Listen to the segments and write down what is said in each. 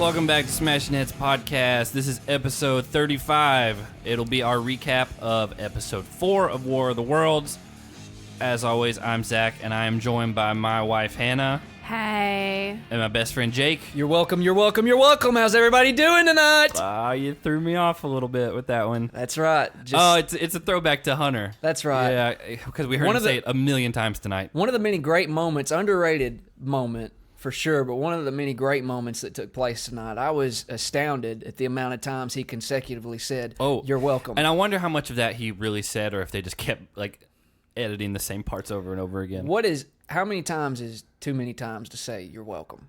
Welcome back to Smashing Heads Podcast. This is episode 35. It'll be our recap of episode 4 of War of the Worlds. As always, I'm Zach, and I am joined by my wife, Hannah. Hey. And my best friend, Jake. You're welcome, you're welcome, you're welcome. How's everybody doing tonight? You threw me off a little bit with that one. That's right. It's a throwback to Hunter. That's right. Yeah, because we heard him say it a million times tonight. One of the many great moments, underrated moment for sure, but one of the many great moments that took place tonight. I was astounded at the amount of times he consecutively said, "Oh, you're welcome." And I wonder how much of that he really said, or if they just kept editing the same parts over and over again. How many times is too many times to say you're welcome?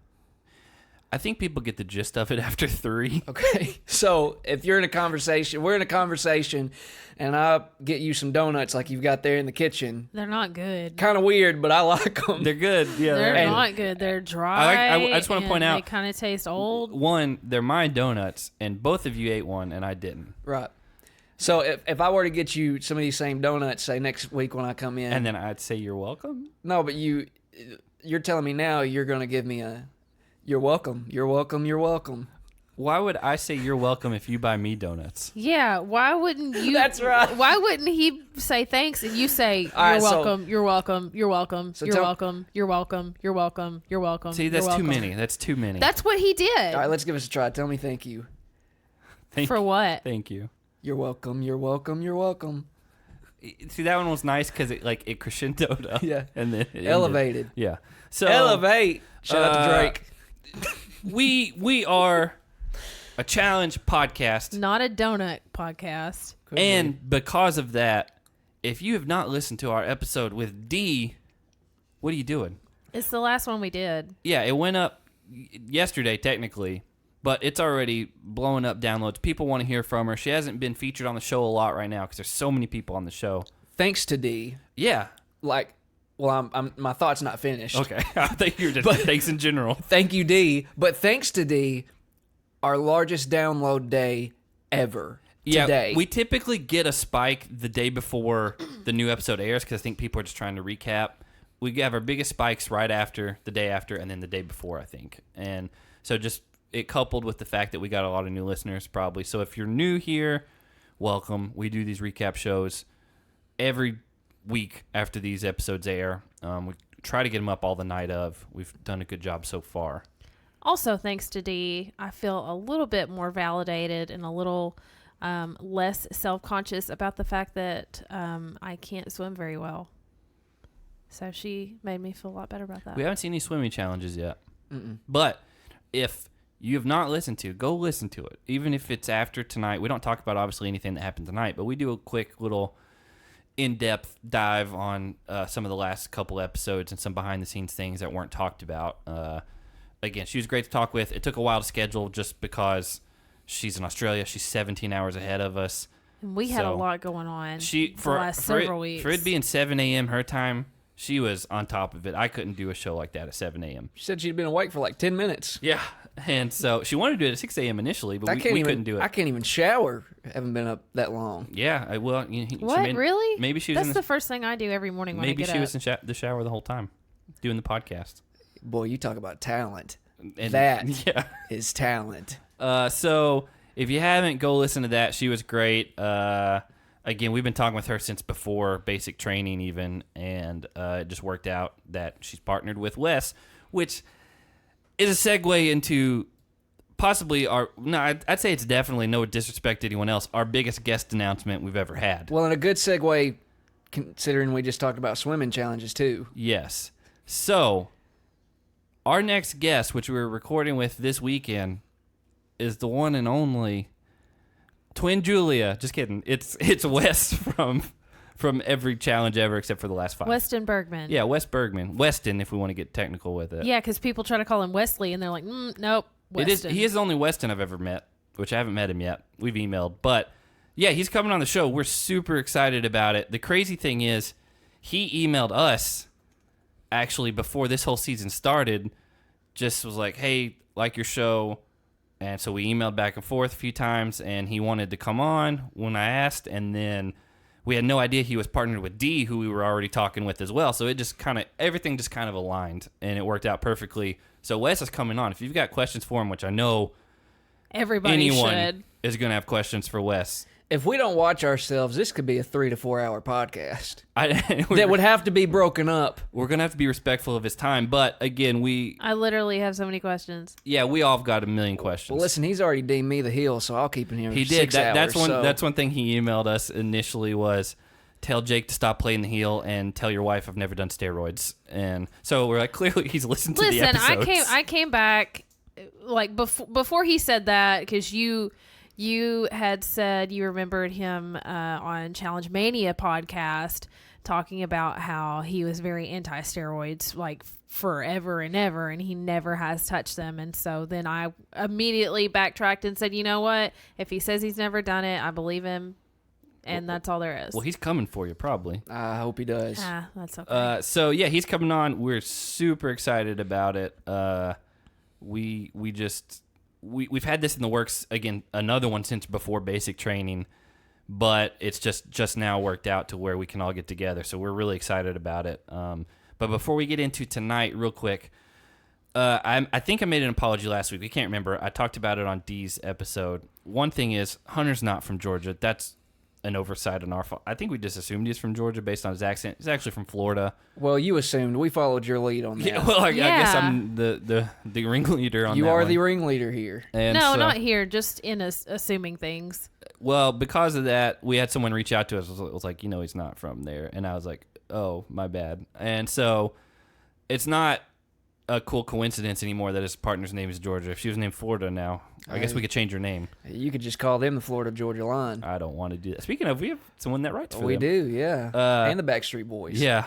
I think people get the gist of it after 3. Okay, so if you're in a conversation, we're in a conversation, and I get you some donuts like you've got there in the kitchen. They're not good. Kind of weird, but I like them. They're good. Yeah, They're not good. They're dry. I just want to point out, they kind of taste old. One, they're my donuts, and both of you ate one, and I didn't. Right. So if I were to get you some of these same donuts, say next week when I come in, and then I'd say you're welcome. No, but you're telling me now you're going to give me a you're welcome, you're welcome, you're welcome. Why would I say you're welcome if you buy me donuts? Yeah, why wouldn't you? That's right. Why wouldn't he say thanks and you say you're welcome, you're welcome, you're welcome, you're welcome, you're welcome, you're welcome, you're welcome. See, that's too many. That's too many. That's what he did. All right, let's give this a try. Tell me thank you. For what? Thank you. You're welcome, you're welcome, you're welcome. See, that one was nice because it crescendoed up. Yeah. And then it elevated. Ended. Yeah. So elevate. Shout out to Drake. We are a challenge podcast. Not a donut podcast. And because of that, if you have not listened to our episode with D, what are you doing? It's the last one we did. Yeah, it went up yesterday technically, but it's already blowing up downloads. People want to hear from her. She hasn't been featured on the show a lot right now because there's so many people on the show. Thanks to D. Yeah. I'm my thought's not finished. Okay. I think you're just thanks in general. Thank you, D. But thanks to D, our largest download day ever. Yeah, today. We typically get a spike the day before the new episode airs because I think people are just trying to recap. We have our biggest spikes right after, the day after, and then the day before, I think. And so just it coupled with the fact that we got a lot of new listeners probably. So if you're new here, welcome. We do these recap shows every week after these episodes air. We try to get them up all the night of. We've done a good job so far. Also, thanks to D, I feel a little bit more validated and a little less self-conscious about the fact that I can't swim very well. So she made me feel a lot better about that. We haven't seen any swimming challenges yet. Mm-mm. But if you have not listened to, go listen to it. Even if it's after tonight. We don't talk about, obviously, anything that happened tonight, but we do a quick little in-depth dive on some of the last couple episodes and some behind-the-scenes things that weren't talked about. Again, she was great to talk with. It took a while to schedule just because she's in Australia. She's 17 hours ahead of us. And we had a lot going on the last several weeks. For it being 7 a.m. her time, she was on top of it. I couldn't do a show like that at 7 a.m. She said she'd been awake for like 10 minutes. Yeah. And so she wanted to do it at 6 a.m. initially, but we couldn't do it. I can't even shower. Haven't been up that long. Yeah. What? Really? Maybe she was That's the first thing I do every morning when I get up. Maybe she was in the shower the whole time doing the podcast. Boy, you talk about talent. And that is talent. So if you haven't, go listen to that. She was great. Again, we've been talking with her since before basic training even, and it just worked out that she's partnered with Wes, which is a segue into possibly I'd say it's definitely, no disrespect to anyone else, our biggest guest announcement we've ever had. Well, and a good segue considering we just talked about swimming challenges too. Yes. So our next guest, which we're recording with this weekend, is the one and only Twin Julia. Just kidding. It's Wes from every challenge ever except for the last 5. Weston Bergman. Yeah, Wes Bergman. Weston, if we want to get technical with it. Yeah, because people try to call him Wesley, and they're like, nope, Weston. He is the only Weston I've ever met, which I haven't met him yet. We've emailed. But, yeah, he's coming on the show. We're super excited about it. The crazy thing is he emailed us, actually, before this whole season started, just was like, hey, like your show. And so we emailed back and forth a few times, and he wanted to come on when I asked, and then we had no idea he was partnered with D, who we were already talking with as well. So it just everything just kind of aligned, and it worked out perfectly. So Wes is coming on. If you've got questions for him, which I know Everybody anyone should. is going to have questions for Wes. If we don't watch ourselves, this could be a 3 to 4 hour podcast That would have to be broken up. We're going to have to be respectful of his time. But again, I literally have so many questions. we all have got a million questions. Well, listen, he's already deemed me the heel, so I'll keep him here. He for did. 6 hours, That's one thing he emailed us initially was tell Jake to stop playing the heel and tell your wife I've never done steroids. And so we're like, clearly he's listened to the episodes. I came back like before he said that because you had said you remembered him on Challenge Mania podcast talking about how he was very anti-steroids like forever and ever, and he never has touched them. And so then I immediately backtracked and said, you know what? If he says he's never done it, I believe him, and that's all there is. Well, he's coming for you probably. I hope he does. That's okay. So yeah, he's coming on. We're super excited about it. We've had this in the works again, another one since before basic training, but it's just now worked out to where we can all get together. So we're really excited about it. But before we get into tonight, real quick, I think I made an apology last week. I can't remember. I talked about it on Dee's episode. One thing is, Hunter's not from Georgia. That's an oversight on our fault. I think we just assumed he's from Georgia based on his accent. He's actually from Florida. Well, you assumed. We followed your lead on that. Yeah, well, I guess I'm the ringleader on that. You are one. the ringleader here. And no, so, not here. Just in assuming things. Well, because of that, we had someone reach out to us. It was like, he's not from there. And I was like, oh, my bad. And so it's not a cool coincidence anymore that his partner's name is Georgia. If she was named Florida now, I guess we could change her name. You could just call them the Florida-Georgia line. I don't want to do that. Speaking of, we have someone that writes for We them. do, yeah. And the Backstreet Boys. Yeah.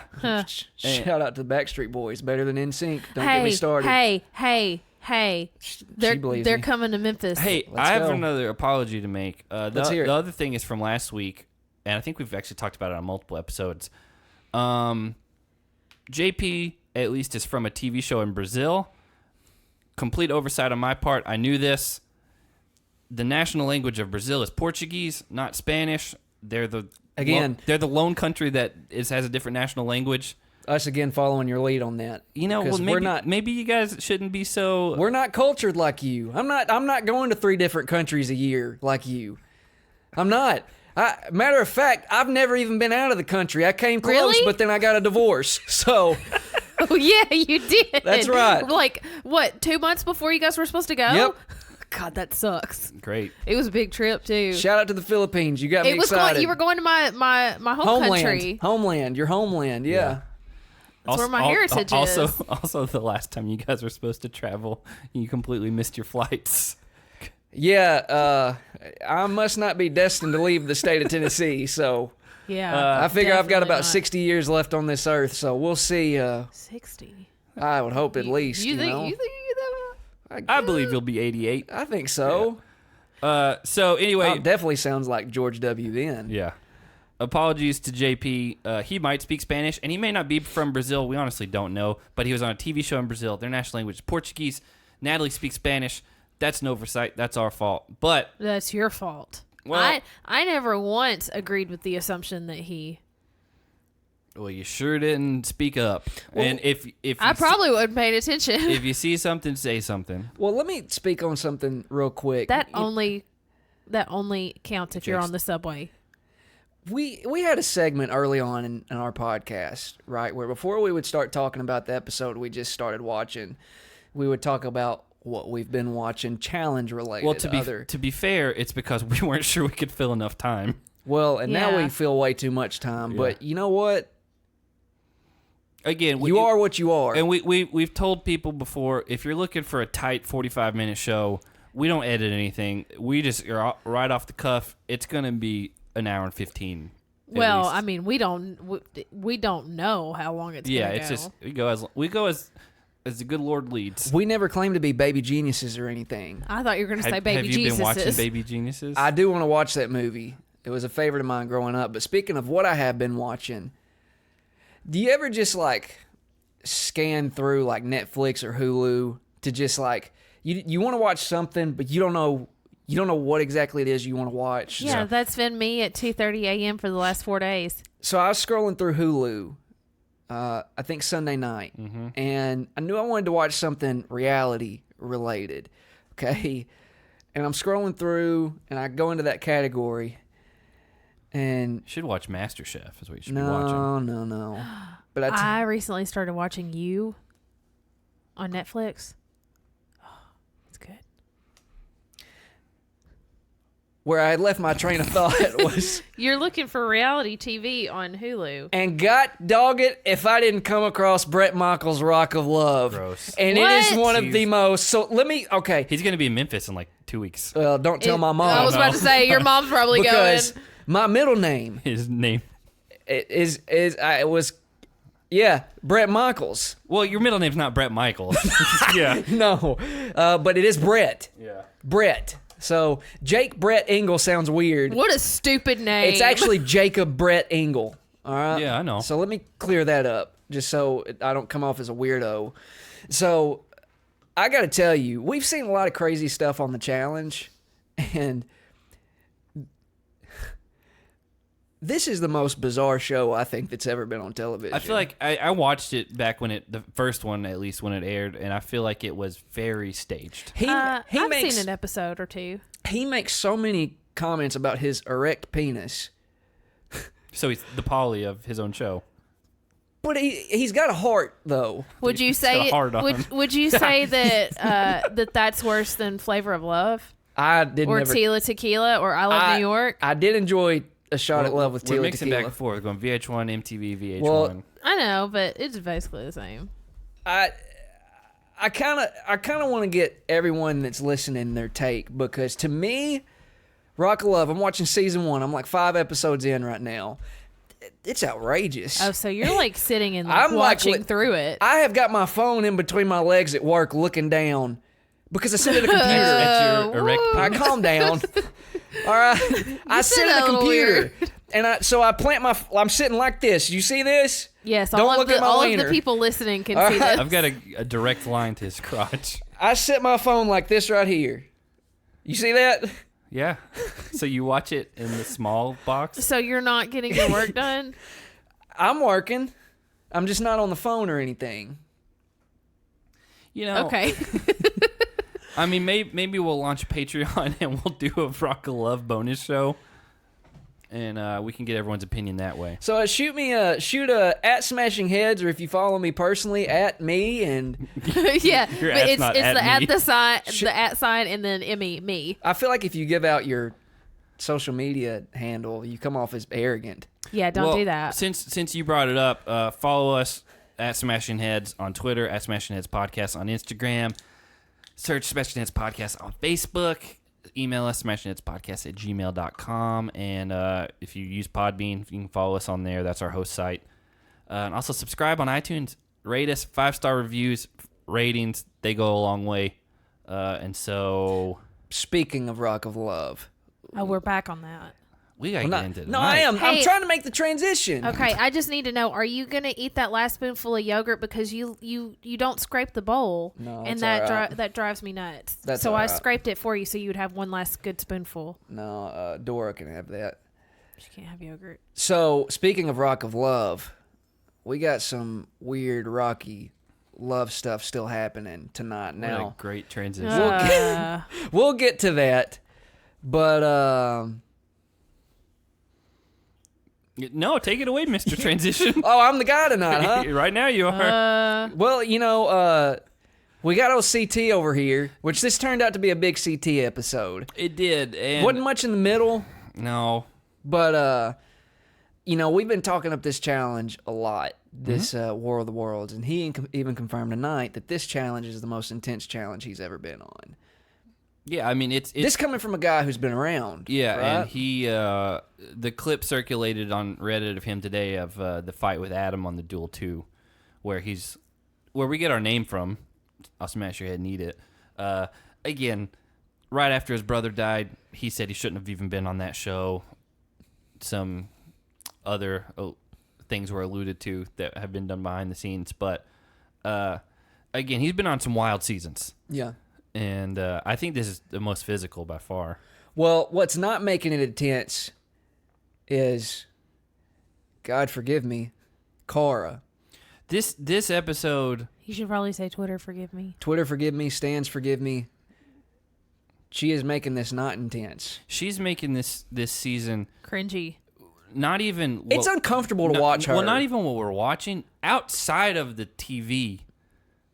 Shout out to the Backstreet Boys. Better than NSYNC. Don't get me started. Hey. They're me. coming to Memphis. Hey, Let's I have go. another apology to make. Let's hear it. The other thing is from last week, and I think we've actually talked about it on multiple episodes. JP, at least, is from a TV show in Brazil. Complete oversight on my part. I knew this. The national language of Brazil is Portuguese, not Spanish. They're the lone country that has a different national language. Us again following your lead on that. Well, maybe you guys shouldn't be so. We're not cultured like you. I'm not going to 3 different countries a year like you. I'm not. Matter of fact, I've never even been out of the country. I came close, Really? but then I got a divorce. So Oh yeah, you did. That's right. Like what? 2 months before you guys were supposed to go? Yep. God, that sucks. Great. It was a big trip too. shout out to the Philippines. You got me It was excited. you were going to my home country. Homeland, your homeland. Yeah. That's where my heritage also, is. Also, the last time you guys were supposed to travel, you completely missed your flights. Yeah, I must not be destined to leave the state of Tennessee, so Yeah. I figure I've got definitely about not. 60 years left on this earth, so we'll see. 60. I would hope at least, You think know. you I believe you'll be 88. I think so. So anyway, It definitely sounds like George W. then. yeah. Apologies to JP. He might speak Spanish, and he may not be from Brazil. We honestly don't know. But he was on a TV show in Brazil. Their national language is Portuguese. Natalie speaks Spanish. That's an oversight. That's our fault. But That's your fault. Well- I never once agreed with the assumption that he. well, you sure didn't speak up. And if I you probably would have paid attention. if you see something, say something. Well, let me speak on something real quick. that only counts if you're Jake's- on the subway. We had a segment early on in our podcast, right, where before we would start talking about the episode we just started watching, we would talk about what we've been watching, challenge related. Well, to be fair, it's because we weren't sure we could fill enough time. Well, and now Yeah. we feel way too much time. Yeah. But you know what? Again, You are what you are. And we've told people before, if you're looking for a tight 45-minute show, we don't edit anything. We just are right off the cuff. It's going to be an hour and 15. at Well, least. I mean, we don't know how long it's yeah, gonna it's go. just we go as the good Lord leads. We never claim to be baby geniuses or anything. I thought you were gonna say Baby have you Jesus. been watching Baby Geniuses? I do want to watch that movie. It was a favorite of mine growing up. But speaking of what I have been watching, do you ever just like scan through like Netflix or Hulu to just like you want to watch something, but you don't know what exactly it is you want to watch? Yeah, that's been me at 2:30 a.m. for the last 4 days. So I was scrolling through Hulu, I think Sunday night, and I knew I wanted to watch something reality related. Okay, and I'm scrolling through, and I go into that category, and You should watch MasterChef. Is what you should be watching. no. But I recently started watching You on Netflix. Oh, it's good. where I had left my train of thought was, You're looking for reality TV on Hulu. and God dog it if I didn't come across Bret Michaels' Rock of Love. Gross. And it is What? one of the most, so let me, okay. He's going to be in Memphis in like 2 weeks. Well, don't tell my mom. I was about to say, your mom's probably because going. my middle name His name. was Bret Michaels. Well, your middle name's not Brett Michaels. Yeah. No, but it is Brett. Yeah. Brett. So Jake Brett Engel sounds weird. What a stupid name. It's actually Jacob Brett Engel. All right. Yeah, I know. So let me clear that up, just so I don't come off as a weirdo. So I got to tell you, we've seen a lot of crazy stuff on the challenge, and this is the most bizarre show I think that's ever been on television. I feel like I watched it back when the first one, at least when it aired, and I feel like it was very staged. I've seen an episode or two. He makes so many comments about his erect penis, So he's the Polly of his own show. but he's got a heart though. Would you He's got a say hard on. would you say that that's worse than Flavor of Love I did or never. Tila Tequila or I Love New York? I did enjoy A Shot at Love with We're Tila mixing Tequila. back and forth, going VH1, MTV, VH1. Well, I know, but it's basically the same. I kind of want to get everyone that's listening their take, because to me, Rock of Love, I'm watching season 1. I'm like 5 episodes in right now. It's outrageous. Oh, so you're like sitting and I'm like watching through it. I have got my phone in between my legs at work looking down because I sit at a computer. That's your erect I penis. calm down. All right. I sit that at a a little computer. weird. And I plant I'm sitting like this. You see this? Yes, Don't all look of at my all of wiener. the people listening can All see right. this. I've got a direct line to his crotch. I set my phone like this right here. You see that? Yeah. So you watch it in the small box? So you're not getting your work done? I'm working. I'm just not on the phone or anything. You know, Okay. I mean, maybe we'll launch Patreon and we'll do a Rock of Love bonus show. And we can get everyone's opinion that way. So shoot at Smashing Heads, or if you follow me personally, at me, and Yeah, Your but at's it's not the at at me. the sign, the at sign, and then me. I feel like if you give out your social media handle, you come off as arrogant. Yeah, don't Well, do that. Since you brought it up, follow us at Smashing Heads on Twitter, at Smashing Heads Podcast on Instagram. Search Smashing Heads Podcast on Facebook. Email us, smashingheadspodcast@gmail.com. And if you use Podbean, you can follow us on there. That's our host site. And also subscribe on iTunes. Rate us. 5-star reviews, ratings. They go a long way. And so Speaking of Rock of Love. Oh, we're back on that. we got to get into it. No, I am. I'm Hey. trying to make the transition. Okay, I just need to know: are you gonna eat that last spoonful of yogurt because you don't scrape the bowl, No, and it's that all right. that drives me nuts. That's so all I right. scraped it for you, so you would have one last good spoonful. No, Dora can have that. She can't have yogurt. So, speaking of Rock of Love, we got some weird Rocky love stuff still happening tonight. What a Now, great transition. we'll get to that, but No, take it away, Mr. Transition. oh, I'm the guy tonight, huh? Right now you are. Well, we got old CT over here, which this turned out to be a big CT episode. It did. And Wasn't much in the middle, no. but we've been talking up this challenge a lot, this War of the Worlds, and he even confirmed tonight that this challenge is the most intense challenge he's ever been on. Yeah, I mean it's This coming from a guy who's been around. yeah, right? and he the clip circulated on Reddit of him today of the fight with Adam on the Duel 2, where we get our name from. I'll smash your head and eat it. Again, right after his brother died, he said he shouldn't have even been on that show. Some other things were alluded to that have been done behind the scenes, but again, he's been on some wild seasons. Yeah. And I think this is the most physical by far. Well, what's not making it intense is, God forgive me, Cara. This episode, You should probably say Twitter. Forgive me. Twitter forgive me, Stans forgive me. She is making this not intense. She's making this season Cringy. not even. It's uncomfortable to watch her. Well, not even what we're watching outside of the TV,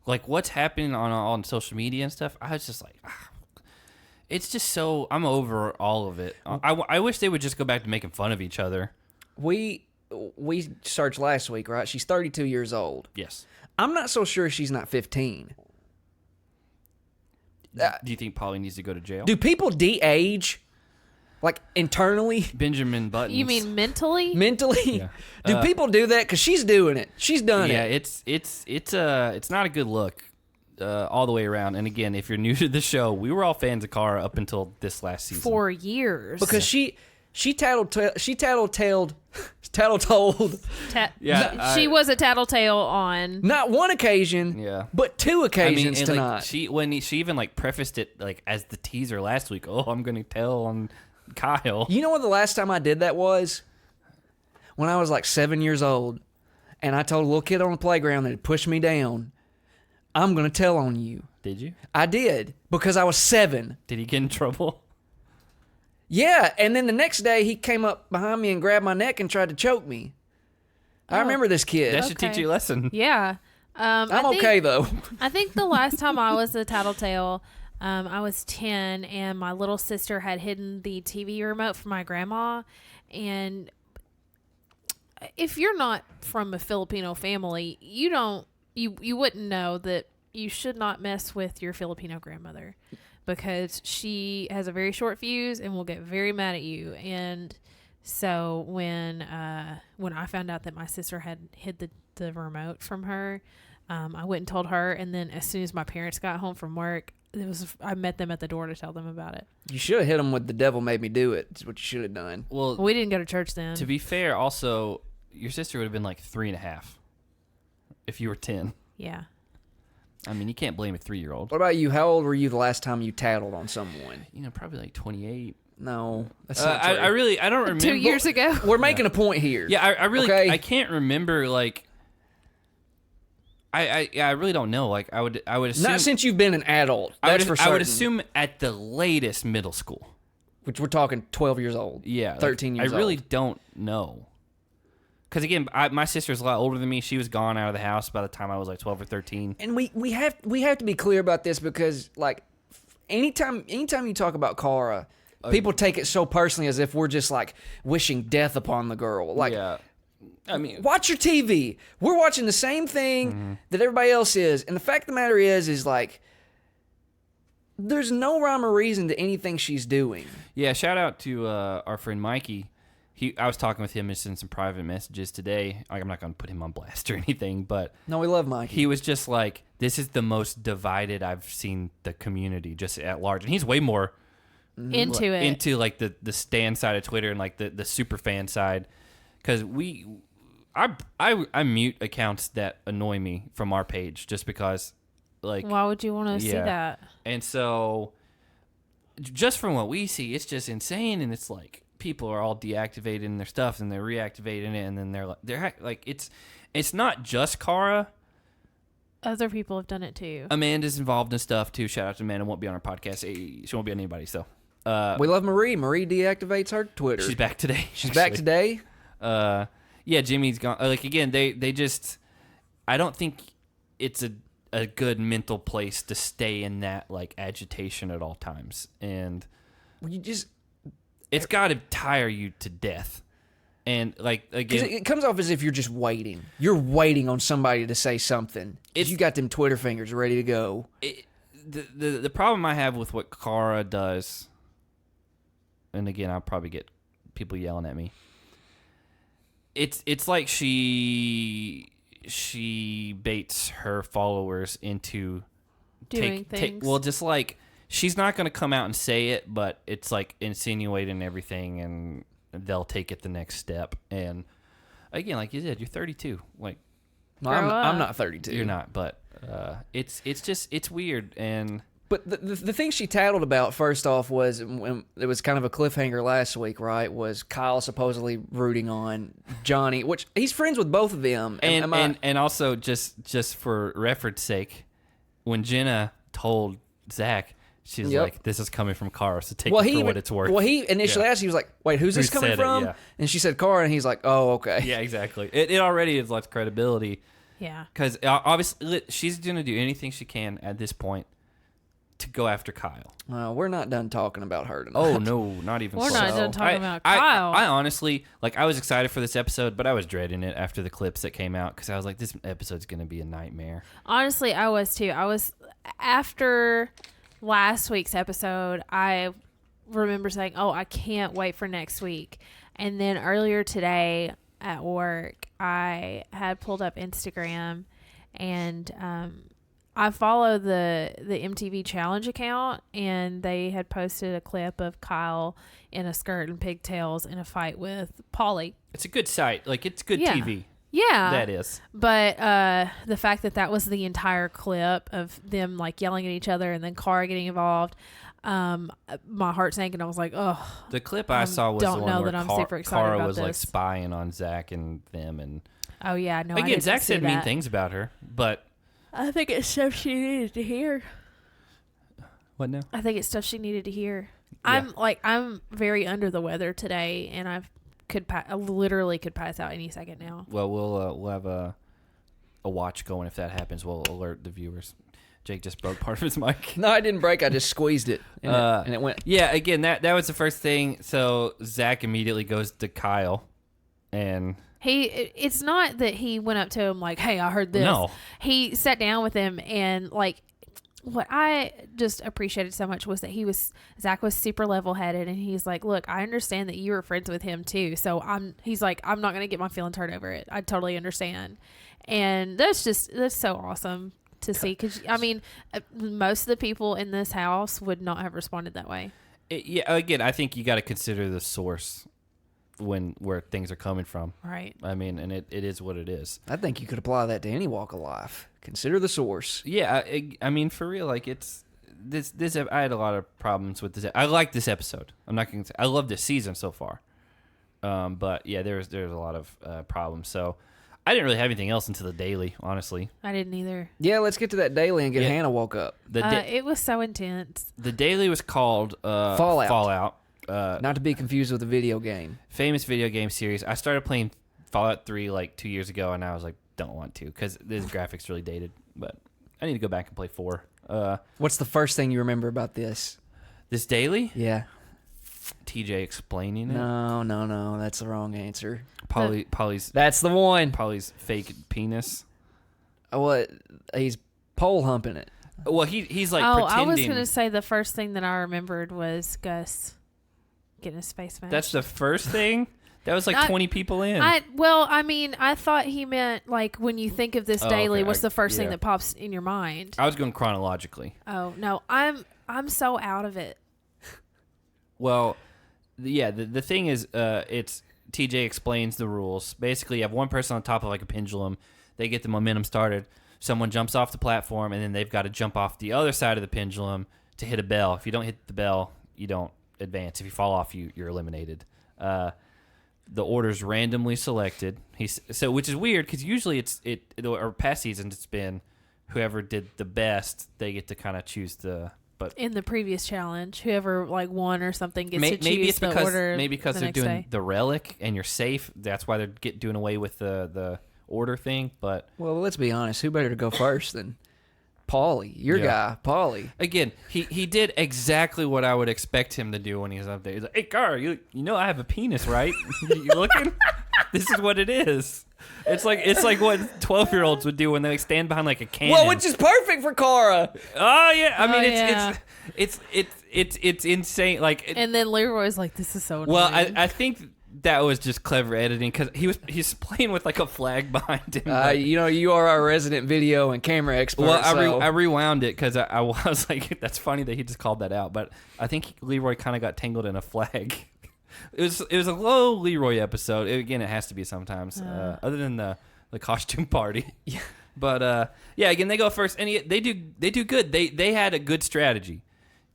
like what's happening on social media and stuff. I was just like, it's just so. I'm over all of it. I wish they would just go back to making fun of each other. We searched last week, right? She's 32 years old. Yes. I'm not so sure she's not 15. Do you think Polly needs to go to jail? Do people de-age, like internally, Benjamin Buttons. You mean mentally? mentally? Yeah. Do people do that? Because she's doing it. She's done Yeah, it. it's not a good look all the way around. And again, if you're new to the show, we were all fans of Cara up until this last season. 4 years. Because she tattletold. Yeah, she was a tattletale on. Not one occasion, Yeah. but two occasions and, tonight. Like, she even like prefaced it like as the teaser last week. Oh, I'm gonna tell on Kyle. You know what the last time I did that was? When I was like 7 years old, and I told a little kid on the playground that had pushed me down, I'm going to tell on you. Did you? I did, because I was 7. Did he get in trouble? Yeah, and then the next day he came up behind me and grabbed my neck and tried to choke me. I remember this kid. That should teach you a lesson. Yeah. I'm okay, though. I think the last time I was a tattletale, I was 10, and my little sister had hidden the TV remote from my grandma. And if you're not from a Filipino family, you wouldn't know that you should not mess with your Filipino grandmother, because she has a very short fuse and will get very mad at you. And so when I found out that my sister had hid the remote from her, I went and told her. And then as soon as my parents got home from work, I met them at the door to tell them about it. You should have hit him with "the devil made me do it." That's what you should have done. Well, We didn't go to church then. to be fair, also your sister would have been like 3.5 if you were 10. Yeah. I mean, you can't blame a 3-year-old. What about you? How old were you the last time you tattled on someone? You know, probably like 28. No, that's not true. I don't remember. 2 years ago. We're making a point here. Yeah, I really, Okay. I can't remember. Like, I really don't know. Like, I would assume. Not since you've been an adult. That's for certain. I would assume at the latest middle school. Which we're talking 12 years old. Yeah, 13 years old. I really don't know. Because again, my sister's a lot older than me. She was gone out of the house by the time I was like 12 or 13. And we have to be clear about this, because like anytime you talk about Cara, people take it so personally, as if we're just like wishing death upon the girl. Like, Yeah. I mean, watch your TV. We're watching the same thing that everybody else is. And the fact of the matter is like, there's no rhyme or reason to anything she's doing. yeah, shout out to our friend Mikey. I was talking with him just in some private messages today. Like, I'm not going to put him on blast or anything, but No, we love Mikey. he was just like, this is the most divided I've seen the community just at large. And he's way more Into like the stan side of Twitter and like the super fan side. Because I mute accounts that annoy me from our page just because, like, Why would you want to see that? And so just from what we see, it's just insane. And it's like, people are all deactivating their stuff and they're reactivating it, and then they're like it's not just Cara. Other people have done it too. Amanda's involved in stuff too. Shout out to Amanda. Won't be on our podcast. She won't be on anybody. So we love Marie. Marie deactivates her Twitter. she's back today. She's back today. Yeah, Jimmy's gone. Like, again, they just, I don't think it's a good mental place to stay in that like agitation at all times, and You just. it's got to tire you to death. And like, Because again, it comes off as if you're just waiting. You're waiting on somebody to say something. You got them Twitter fingers ready to go. the problem I have with what Cara does, and again, I'll probably get people yelling at me. It's like she baits her followers into Doing things. well, just like, she's not going to come out and say it, but it's like insinuating everything, and they'll take it the next step. And again, like you said, you're 32. Like, No, I'm not 32. you're not, but it's just, it's weird. And But the thing she tattled about, first off, was when it was kind of a cliffhanger last week, right? Was Kyle supposedly rooting on Johnny, which he's friends with both of them. and also just for reference sake, when Jenna told Zach, She's Yep. like, this is coming from Cara, so take it for what it's worth. Well, he initially asked, he was like, wait, who's this coming said it? from? Yeah. And she said Cara, and he's like, oh, okay. Yeah, exactly. It already has less credibility. Yeah. Because obviously she's going to do anything she can at this point to go after Kyle. We're not done talking about her tonight. Oh, no, not even We're close. not done talking about Kyle. I honestly, like, I was excited for this episode, but I was dreading it after the clips that came out because I was like, this episode's going to be a nightmare. Honestly, I was too. After last week's episode, I remember saying, oh, I can't wait for next week. And then earlier today at work, I had pulled up Instagram and I follow the MTV Challenge account, and they had posted a clip of Kyle in a skirt and pigtails in a fight with Polly. It's a good site. Like, it's good Yeah. TV. Yeah. That is. But the fact that was the entire clip of them like yelling at each other and then Cara getting involved, my heart sank and I was like, oh. The clip I saw was the don't one know where that I'm super excited Cara about was like this. spying on Zach and them, and Oh yeah, no. I again, didn't Zach see said mean that. things about her, but I think it's stuff she needed to hear. what now? I think it's stuff she needed to hear. Yeah. I'm very under the weather today, and I literally could pass out any second now. Well, we'll have a watch going if that happens. We'll alert the viewers. Jake just broke part of his mic. No, I didn't break. I just squeezed it, and it went. Yeah, again, that was the first thing. So Zach immediately goes to Kyle, and It's not that he went up to him like, hey, I heard this. No. He sat down with him and like, what I just appreciated so much was that Zach was super level headed, and he's like, look, I understand that you were friends with him too. So he's like, I'm not going to get my feelings hurt over it. I totally understand. And that's so awesome to see. Cause I mean, most of the people in this house would not have responded that way. yeah, again, I think you got to consider the source where things are coming from. Right. I mean, and it is what it is. I think you could apply that to any walk of life. Consider the source. Yeah, I mean, for real, like, it's this. I had a lot of problems with this. I like this episode. I'm not going to say I love this season so far. But yeah, there's a lot of problems. So I didn't really have anything else until the daily, honestly. I didn't either. Yeah, let's get to that daily and get Hannah woke up. It was so intense. The daily was called Fallout. Fallout. Not to be confused with a video game. Famous video game series. I started playing Fallout 3 like 2 years ago, and I was like, don't want to because this graphics really dated. But I need to go back and play 4. What's the first thing you remember about this? This daily? Yeah. TJ explaining it. No. That's the wrong answer. Polly's That's the one. Polly's fake penis. What? He's pole humping it. Well, he's like I pretending. was going to say the first thing that I remembered was Gus getting his face smashed. That's the first thing? That was like 20 people in. I thought he meant like when you think of this daily, okay. what's the first thing Yeah. that pops in your mind? I was going chronologically. Oh no, I'm so out of it. Well, yeah, the thing is, it's TJ explains the rules. Basically, you have one person on top of like a pendulum. They get the momentum started. Someone jumps off the platform, and then they've got to jump off the other side of the pendulum to hit a bell. If you don't hit the bell, you don't advance. If you fall off, you're eliminated. The order's randomly selected. Which is weird because usually or past seasons it's been whoever did the best, they get to kind of choose the. But In the previous challenge, whoever like won or something gets to choose maybe it's the order. maybe because the they're next doing day. the relic and you're safe. That's why they're doing away with the order thing. But Well, let's be honest. Who better to go first than Paulie? Your guy, Paulie. again, he did exactly what I would expect him to do when he's up there. He's like, "Hey, Gar, you know I have a penis, right? You looking? This is what it is." It's like what 12-year-olds would do when they stand behind like a cannon. Well, which is perfect for Cara. Oh yeah, I mean yeah. it's insane. Like, And then Leroy's like, "This is so." well, annoying. I think that was just clever editing because he's playing with like a flag behind him. like- You are our resident video and camera expert. well, so. I rewound it because I was like, that's funny that he just called that out. But I think Leroy kind of got tangled in a flag. It was a low Leroy episode. Again, it has to be sometimes. Other than the costume party. Yeah. But yeah, again, they go first, and they do good. They had a good strategy.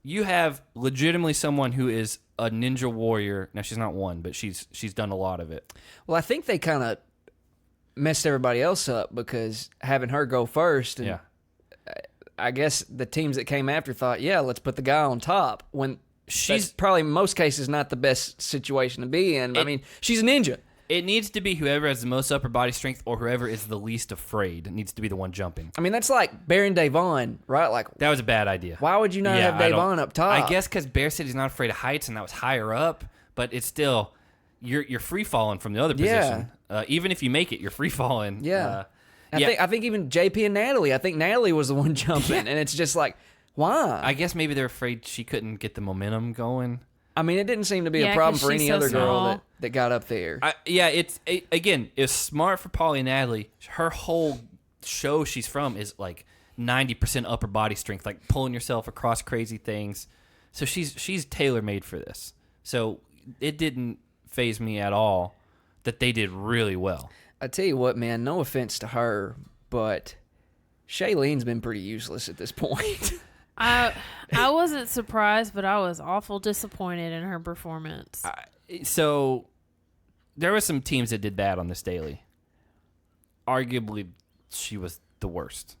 You have legitimately someone who is a ninja warrior. Now she's not one, but she's done a lot of it. Well, I think they kind of messed everybody else up because having her go first. And Yeah. I guess the teams that came after thought, yeah, let's put the guy on top. When She's that's probably in most cases not the best situation to be in. I mean, she's a ninja. It needs to be whoever has the most upper body strength or whoever is the least afraid needs to be the one jumping. I mean, that's like Bear and Davon, right? Like, That was a bad idea. why would you not have Davon up top? I guess because Bear said he's not afraid of heights, and that was higher up. But it's still, you're free falling from the other position. Even if you make it, you're free falling. Yeah. I think even JP and Natalie. I think Natalie was the one jumping, and it's just like, why? I guess maybe they're afraid she couldn't get the momentum going. I mean, it didn't seem to be Yeah, a problem 'cause for she's any so other small. girl that got up there. Again, it's smart for Polly and Natalie. Her whole show she's from is like 90% upper body strength, like pulling yourself across crazy things. So she's tailor made for this. So it didn't faze me at all that they did really well. I tell you what, man, no offense to her, but Shailene's been pretty useless at this point. I wasn't surprised, but I was awful disappointed in her performance. So there were some teams that did bad on this daily. Arguably, she was the worst.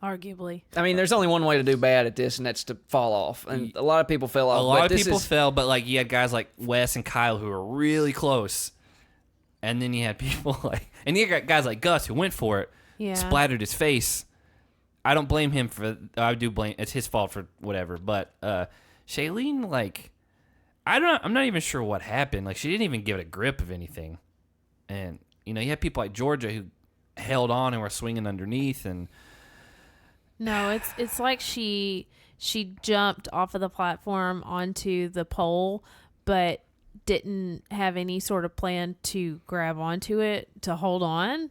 Arguably. I mean, there's only one way to do bad at this, and that's to fall off. And a lot of people fell off. A lot but of this people is- fell, but like you had guys like Wes and Kyle who were really close, and then you had people like, and you got guys like Gus who went for it, Yeah. splattered his face. I don't blame him for. I do blame. It's his fault for whatever. But Shailene, like, I'm not even sure what happened. Like, she didn't even give it a grip of anything, and you had people like Georgia who held on and were swinging underneath and. No, it's like she jumped off of the platform onto the pole, but didn't have any sort of plan to grab onto it to hold on.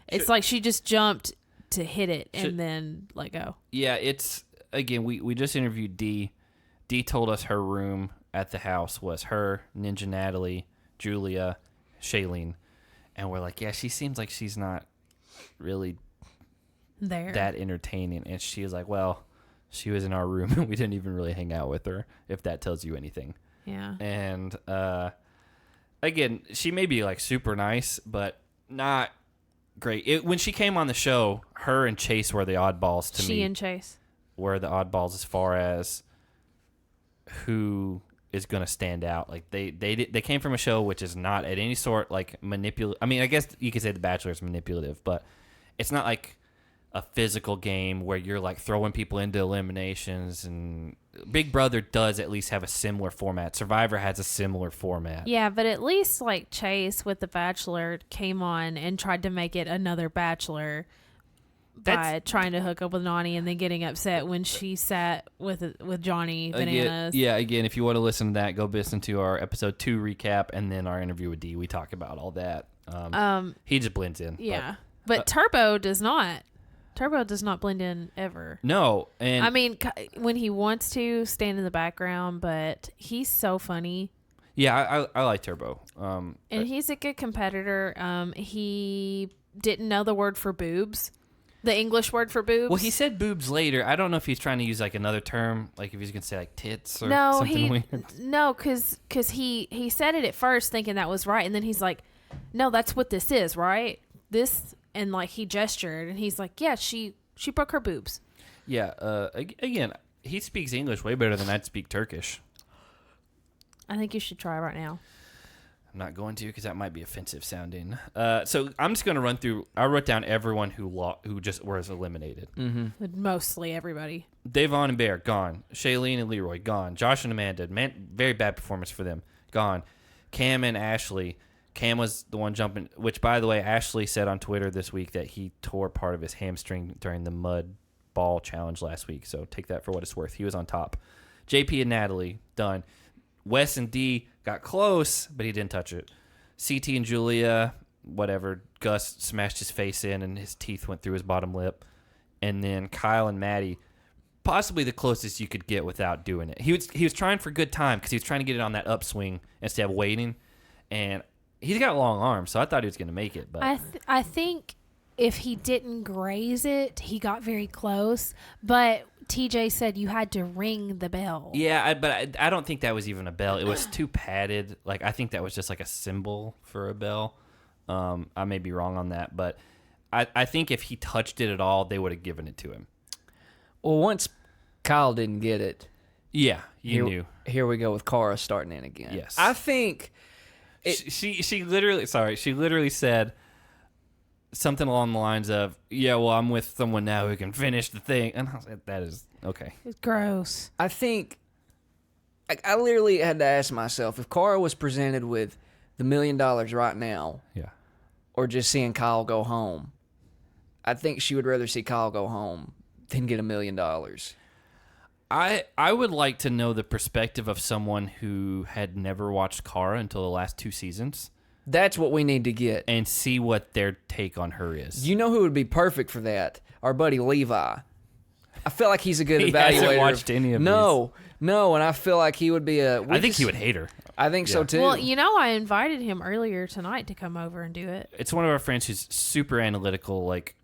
It's like she just jumped to hit it and then let go. Yeah, it's again. We just interviewed Dee. Dee told us her room at the house was her, Ninja Natalie, Julia, Shailene, and we're like, yeah, she seems like she's not really There. that entertaining. And she was like, well, she was in our room and we didn't even really hang out with her, if that tells you anything. Yeah. And again, she may be like super nice, but not great. When she came on the show, her and Chase were the oddballs to me. She and Chase. Were the oddballs as far as who is going to stand out. Like they came from a show which is not at any sort like manipulative. I mean, I guess you could say The Bachelor is manipulative, but it's not like a physical game where you're like throwing people into eliminations. And Big Brother does at least have a similar format. Survivor has a similar format. Yeah, but at least like Chase with The Bachelor came on and tried to make it another Bachelor by trying to hook up with Nani and then getting upset when she sat with Johnny Bananas. Again, if you want to listen to that, go listen to our episode 2 recap and then our interview with Dee. We talk about all that. He just blends in. Yeah, but Turbo does not. Turbo does not blend in ever. No, and I mean, when he wants to stand in the background, but he's so funny. yeah, I like Turbo. And he's a good competitor. He didn't know the word for boobs, the English word for boobs. Well, he said boobs later. I don't know if he's trying to use like another term, like if he's gonna say like tits or something weird. No, because he said it at first thinking that was right, and then he's like, no, that's what this is, right? This, and like he gestured, and he's like, yeah, she broke her boobs. Yeah. Again, he speaks English way better than I'd speak Turkish. I think you should try right now. I'm not going to because that might be offensive sounding. So I'm just going to run through. I wrote down everyone who just was eliminated. Mm-hmm. Mostly everybody. Davon and Bear, gone. Shailene and Leroy, gone. Josh and Amanda, very bad performance for them, gone. Cam and Ashley. Cam was the one jumping, which, by the way, Ashley said on Twitter this week that he tore part of his hamstring during the mud ball challenge last week. So take that for what it's worth. He was on top. JP and Natalie, done. Wes and Dee got close, but he didn't touch it. CT and Julia, whatever. Gus smashed his face in, and his teeth went through his bottom lip. And then Kyle and Maddie, possibly the closest you could get without doing it. He was trying for good time because he was trying to get it on that upswing instead of waiting. And he's got long arms, so I thought he was going to make it. But I think if he didn't graze it, he got very close. But TJ said you had to ring the bell. Yeah, but I don't think that was even a bell. It was too padded. Like, I think that was just like a symbol for a bell. I may be wrong on that, but I think if he touched it at all, they would have given it to him. Well, once Kyle didn't get it, Yeah, you knew. Here we go with Cara starting in again. Yes. I think She literally said something along the lines of, "Yeah, well, I'm with someone now who can finish the thing," and I was like, "That is okay." It's gross. I think I literally had to ask myself if Cara was presented with the $1 million right now, Yeah. or just seeing Kyle go home. I think she would rather see Kyle go home than get $1 million. I would like to know the perspective of someone who had never watched Cara until the last 2 seasons That's what we need to get. and see what their take on her is. You know who would be perfect for that? Our buddy Levi. I feel like he's a good He evaluator. hasn't watched any of No, and I feel like he would be a. I think he would hate her. I think so Yeah. too. Well, you know, I invited him earlier tonight to come over and do it. It's one of our friends who's super analytical, like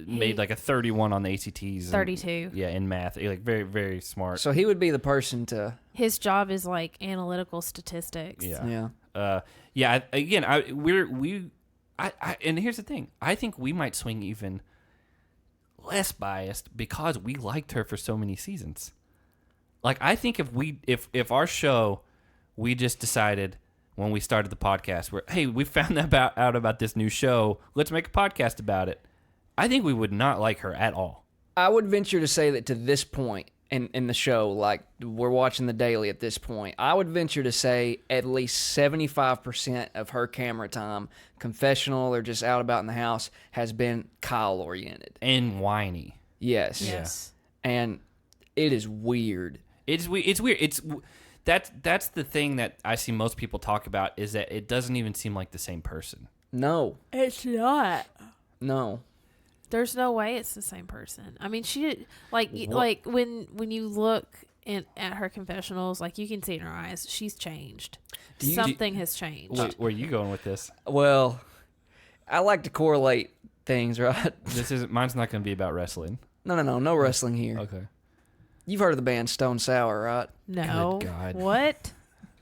made like a 31 on the ACTs. 32. Yeah, in math. Like very, very smart. So he would be the person to. His job is like analytical statistics. Yeah. Yeah. And here's the thing. I think we might swing even less biased because we liked her for so many seasons. Like, I think if our show, we just decided when we started the podcast, hey, we found out about this new show, let's make a podcast about it. I think we would not like her at all. I would venture to say that to this point in the show, like we're watching the daily at this point, I would venture to say at least 75% of her camera time, confessional or just out about in the house, has been Kyle oriented. And whiny. Yes. Yes. And it is weird. It's weird. That's the thing that I see most people talk about is that it doesn't even seem like the same person. No. It's not. No. There's no way it's the same person. I mean, she did like when you look at her confessionals, like you can see in her eyes, she's changed. Something has changed. Wait, where are you going with this? Well, I like to correlate things, right? Mine's not going to be about wrestling. No wrestling here. Okay. You've heard of the band Stone Sour, right? No. Good God. What?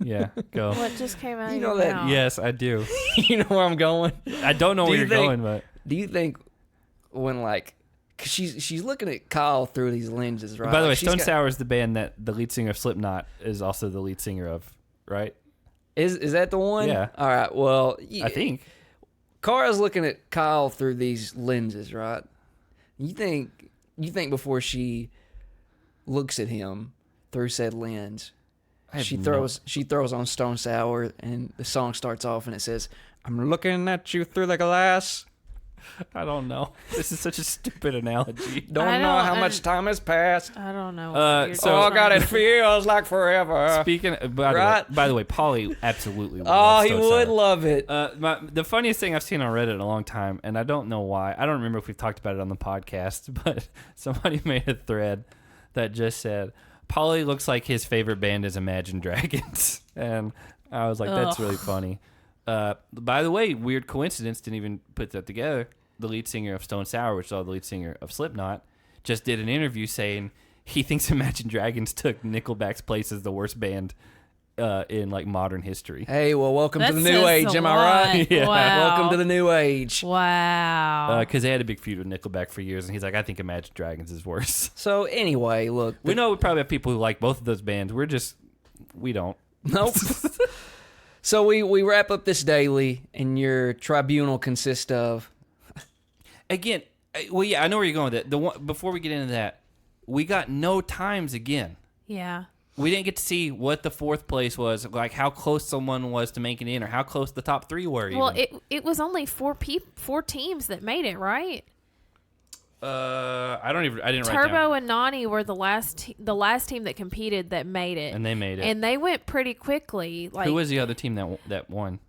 Yeah, go. What just came out? You of know your that- mouth? Yes, I do. You know where I'm going? I don't know Do where you you're think- going, but Do you think when like, cause she's looking at Kyle through these lenses, right? by the way, Like, she's Stone got- Sour is the band that the lead singer of Slipknot is also the lead singer of, right? Is that the one? Yeah. All right. Well, I think. Kara's looking at Kyle through these lenses, right? You think before she looks at him through said lens, I have she no- throws on Stone Sour, and the song starts off and it says, "I'm looking at you through the glass. I don't know. This is such a stupid analogy. Don't I know don't- how much time has passed. I don't know. So- Oh God, it feels like forever." Speaking, by the way, Polly absolutely. Oh, loves he Stone would Sour. love it. The funniest thing I've seen on Reddit in a long time, and I don't know why. I don't remember if we've talked about it on the podcast, but somebody made a thread that just said, Polly looks like his favorite band is Imagine Dragons. And I was like, that's really funny. By the way, weird coincidence, didn't even put that together. The lead singer of Stone Sour, which is the lead singer of Slipknot, just did an interview saying he thinks Imagine Dragons took Nickelback's place as the worst band in like modern history. Hey, well, welcome to That the new says age. a Am I right? lot. Yeah. Wow. Welcome to the new age. Wow. Because they had a big feud with Nickelback for years, and he's like, I think Imagine Dragons is worse. So anyway, look, We know we probably have people who like both of those bands. We don't. nope. So we wrap up this daily, and your tribunal consists of. Again, well, yeah, I know where you're going with it. The one before we get into that, we got no times again. yeah. We didn't get to see what the fourth place was, like how close someone was to making it in, or how close the top three were. Well, even. it was only four teams that made it, right? I didn't write down. Turbo and Nani were the last team that competed that made it, And they made it. and they went pretty quickly. Like Who was the other team that won?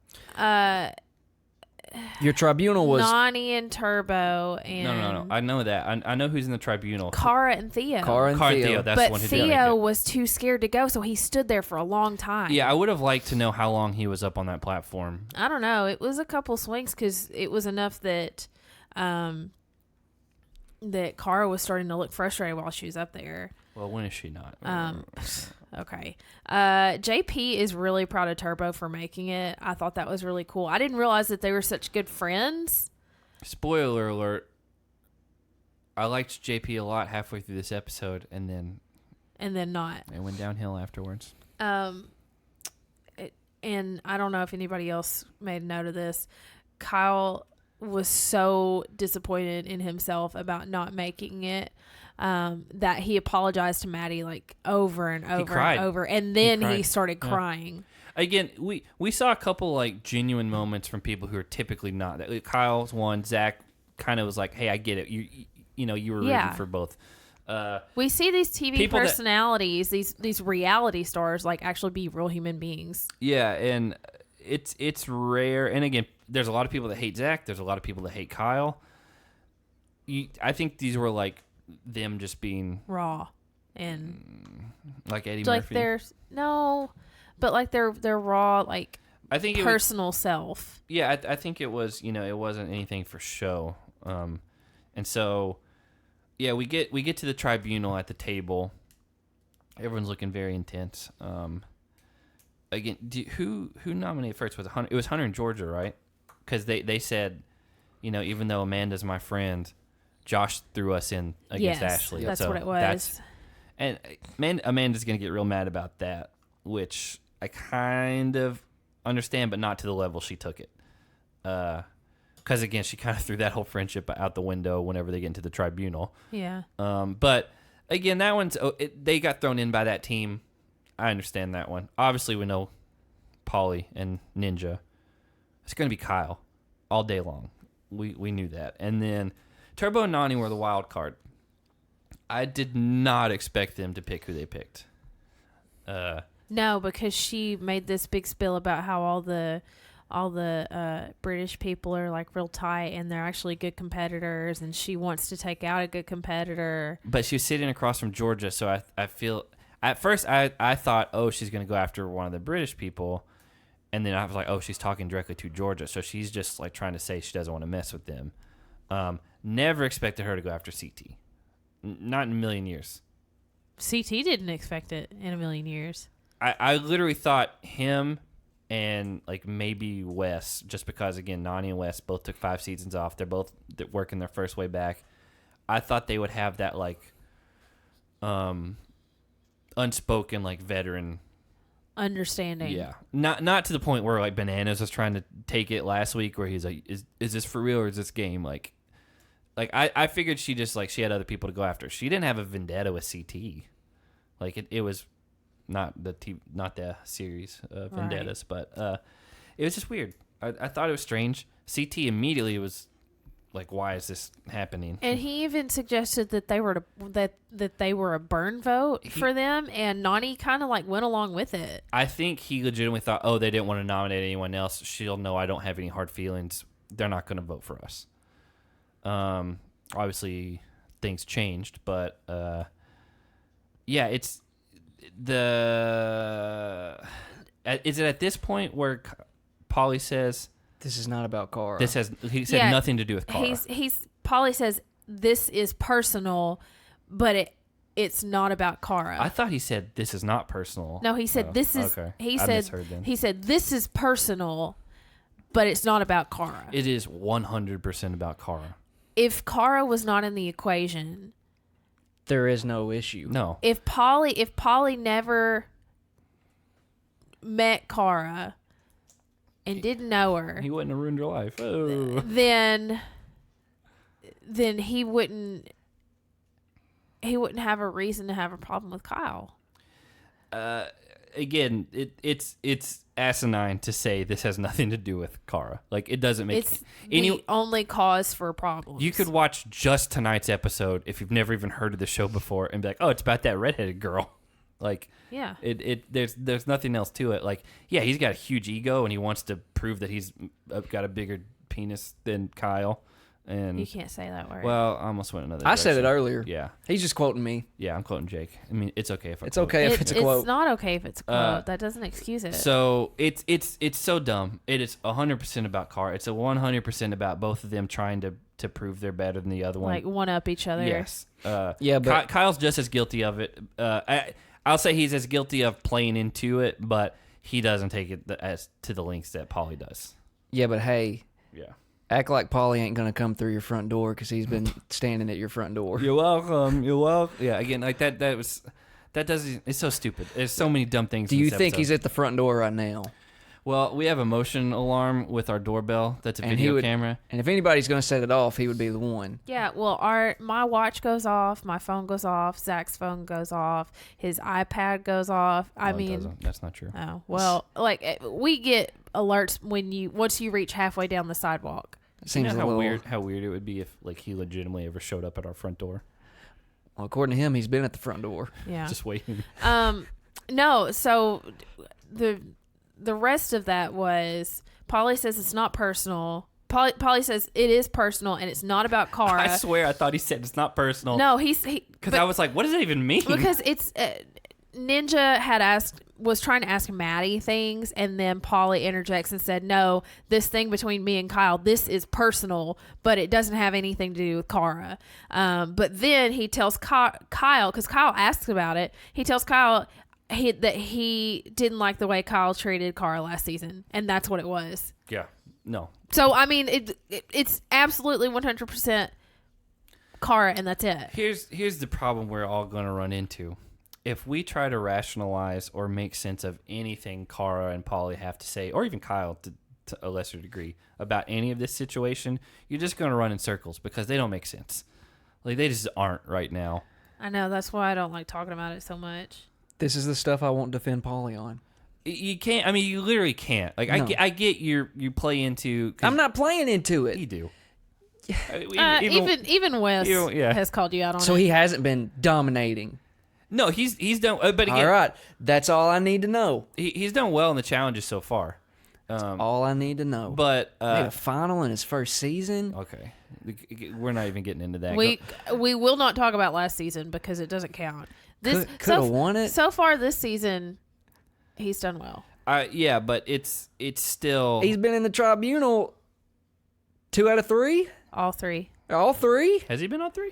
Your tribunal was Nani and Turbo and No. I know that. I know who's in the tribunal. Cara and Theo. Cara and Cara and Theo. Theo. That's the but one who didn't make Theo it. was too scared to go, so he stood there for a long time. Yeah, I would have liked to know how long he was up on that platform. I don't know. It was a couple swings because it was enough that that Cara was starting to look frustrated while she was up there. Well, when is she not? Okay. JP is really proud of Turbo for making it. I thought that was really cool. I didn't realize that they were such good friends. Spoiler alert. I liked JP a lot halfway through this episode, and then not. it went downhill afterwards. And I don't know if anybody else made note of this. Kyle was so disappointed in himself about not making it, that he apologized to Maddie like over and over and over, and then he started crying. Again, we saw a couple like genuine moments from people who are typically not that. Like, Kyle's one. Zach kind of was like, "Hey, I get it. You know, you were rooting for both." We see these TV people personalities, these reality stars, like actually be real human beings. Yeah, and it's rare. And again, there's a lot of people that hate Zach. There's a lot of people that hate Kyle. I think these were like them just being raw and like Eddie like Murphy. There's no, but like they're raw, like I think personal self. Yeah, I think it was. It wasn't anything for show. And so. Yeah, we get to the tribunal at the table. Everyone's looking very intense. Again, who nominated first? It was Hunter and Georgia, right? Because they said, even though Amanda's my friend, Josh threw us in against Ashley. That's what it was. And Amanda's gonna get real mad about that, which I kind of understand, but not to the level she took it. Because, again, she kind of threw that whole friendship out the window whenever they get into the tribunal. Yeah. But, again, that one's... they got thrown in by that team. I understand that one. Obviously, we know Pauly and Ninja. It's going to be Kyle all day long. We knew that. And then Turbo and Nani were the wild card. I did not expect them to pick who they picked. No, because she made this big spill about how all the British people are like real tight and they're actually good competitors, and she wants to take out a good competitor. But she was sitting across from Georgia, so I feel at first I thought, oh, she's going to go after one of the British people, and then I was like, oh, she's talking directly to Georgia, so she's just like trying to say she doesn't want to mess with them. Never expected her to go after CT, not in a million years. CT didn't expect it in a million years. I literally thought him and like maybe Wes, just because again Nani and Wes both took 5 seasons off. They're both working their first way back. I thought they would have that like unspoken like veteran understanding. Yeah, not to the point where like Bananas was trying to take it last week, where he's like, is this for real or is this game? Like I figured she just like she had other people to go after. She didn't have a vendetta with CT. Like it was. Not the series of vendettas, right. But it was just weird. I thought it was strange. CT immediately was like, "Why is this happening?" And he even suggested that they were that they were a burn vote for them, and Nani kind of like went along with it. I think he legitimately thought, "Oh, they didn't want to nominate anyone else. She'll know I don't have any hard feelings. They're not going to vote for us." Obviously, things changed, but yeah, it's. Is it at this point where Pauly says this is not about Cara? He said nothing to do with Cara. Pauly says this is personal, but it's not about Cara. I thought he said this is not personal. No, he said this is. Okay. He said this is personal, but it's not about Cara. It is 100% about Cara. If Cara was not in the equation, there is no issue. No. If Pauly never met Cara and didn't know her, he wouldn't have ruined her life. Oh. Then he wouldn't have a reason to have a problem with Kyle. Again, it's asinine to say this has nothing to do with Cara. Like, it doesn't make it's the only cause for problems. You could watch just tonight's episode if you've never even heard of the show before and be like, oh, it's about that redheaded girl. Like, yeah, there's nothing else to it. Like, yeah, he's got a huge ego and he wants to prove that he's got a bigger penis than Kyle. And you can't say that word. Well, I almost went another. I said it earlier. Yeah, he's just quoting me. Yeah, I'm quoting Jake. I mean, it's okay if it's okay if it's a quote. It's not okay if it's a quote. That doesn't excuse it. So it's so dumb. It is 100% about Cara. It's 100% about both of them trying to prove they're better than the other one. Like one up each other. Yes. Yeah, but Kyle's just as guilty of it. I'll say he's as guilty of playing into it, but he doesn't take it as to the lengths that Pauly does. Yeah, but hey. Yeah. Act like Paulie ain't gonna come through your front door because he's been standing at your front door. You're welcome. You're welcome. Yeah, again, like that doesn't, it's so stupid. There's so many dumb things. Do in you this think episode. he's at the front door right now? Well, we have a motion alarm with our doorbell. That's a And he video would- camera. And if anybody's gonna set it off, he would be the one. Yeah, well, my watch goes off, my phone goes off, Zach's phone goes off, his iPad goes off. No, it doesn't. That's not true. Oh well, like we get alerts once you reach halfway down the sidewalk. It seems you know a little how weird it would be if like he legitimately ever showed up at our front door, Well, according to him, he's been at the front door. Yeah. just waiting. No. So the rest of that was Polly says it's not personal. Polly says it is personal and it's not about Cara. I swear, I thought he said it's not personal. No, because I was like, what does that even mean? because it's Ninja was trying to ask Maddie things, and then Polly interjects and said, "No, this thing between me and Kyle, this is personal, but it doesn't have anything to do with Cara." But then he tells Kyle, because Kyle asks about it. He tells Kyle that he didn't like the way Kyle treated Cara last season, and that's what it was. Yeah, no. So I mean, it's absolutely 100% Cara, and that's it. Here's the problem we're all going to run into. If we try to rationalize or make sense of anything Cara and Polly have to say, or even Kyle to a lesser degree, about any of this situation, you're just going to run in circles because they don't make sense. Like, they just aren't right now. I know, that's why I don't like talking about it so much. This is the stuff I won't defend Paulie on. You can't. I mean, you literally can't. Like, No. I get you play into. I'm not playing into it. You do. Even Wes yeah. has called you out on So it. he hasn't been dominating. No, he's done. But again, All right, that's all I need to know. he's done well in the challenges so far. All I need to know. But made a final in his first season. okay, we're not even getting into that. we will not talk about last season because it doesn't count. This Could have won it. So far this season, he's done well. Yeah, but it's still. He's been in the tribunal 2 out of 3. All three. All 3. Has he been on 3?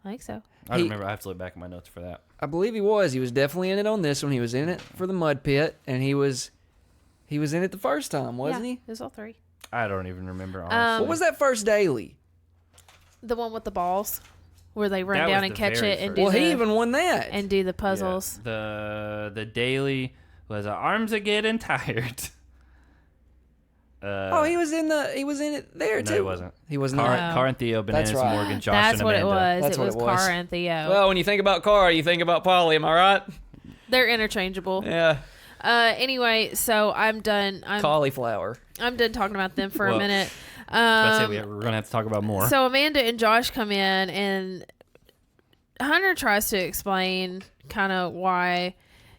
I think so. I don't remember. I have to look back at my notes for that. I believe he was. He was definitely in it on this one. He was in it for the mud pit, and he was in it the first time, wasn't Yeah, he? It was all three. I don't even remember. Honestly. What was that first daily? The one with the balls, where they run That down was and the catch very it and first. do Well, the he even won that. and do the puzzles. Yeah. The daily was arms are getting tired. He was in it there No, too. he wasn't. He was Car, not. Car and Theo, Bananas That's right. and Morgan, Josh That's and what Amanda. it was. That's It what was it was. Cara and Theo. Well, when you think about Cara, you think about Paulie. Am I right? They're interchangeable. Yeah. Anyway, so I'm done. Cauliflower. I'm done talking about them for Well, a minute. We're going to have to talk about more. So Amanda and Josh come in, and Hunter tries to explain kind of why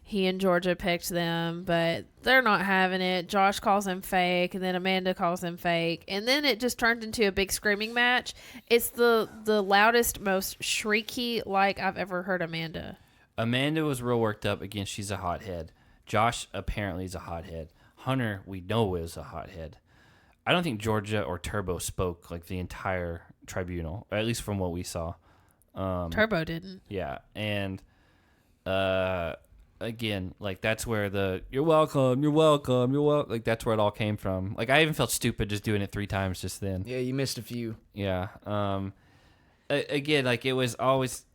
he and Georgia picked them, but they're not having it. Josh calls him fake, and then Amanda calls him fake, and then it just turned into a big screaming match. It's the loudest, most shrieky like I've ever heard Amanda. Amanda was real worked up. Again, she's a hothead. Josh apparently is a hothead. Hunter, we know, is a hothead. I don't think Georgia or Turbo spoke like the entire tribunal, or at least from what we saw. Turbo didn't. Yeah, and again, like that's where you're welcome, like that's where it all came from. Like I even felt stupid just doing it 3 times just then. Yeah, you missed a few. Yeah. Again, like it was always.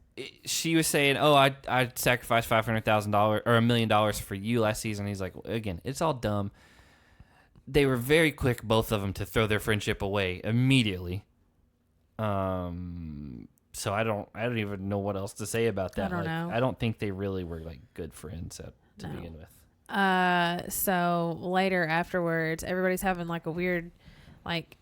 She was saying, "Oh, I'd sacrifice $500,000 or $1 million for you last season." He's like, "Again, it's all dumb." They were very quick, both of them, to throw their friendship away immediately. So I don't even know what else to say about that. I don't know. I don't think they really were like good friends to begin with. So later afterwards, everybody's having like a weird, like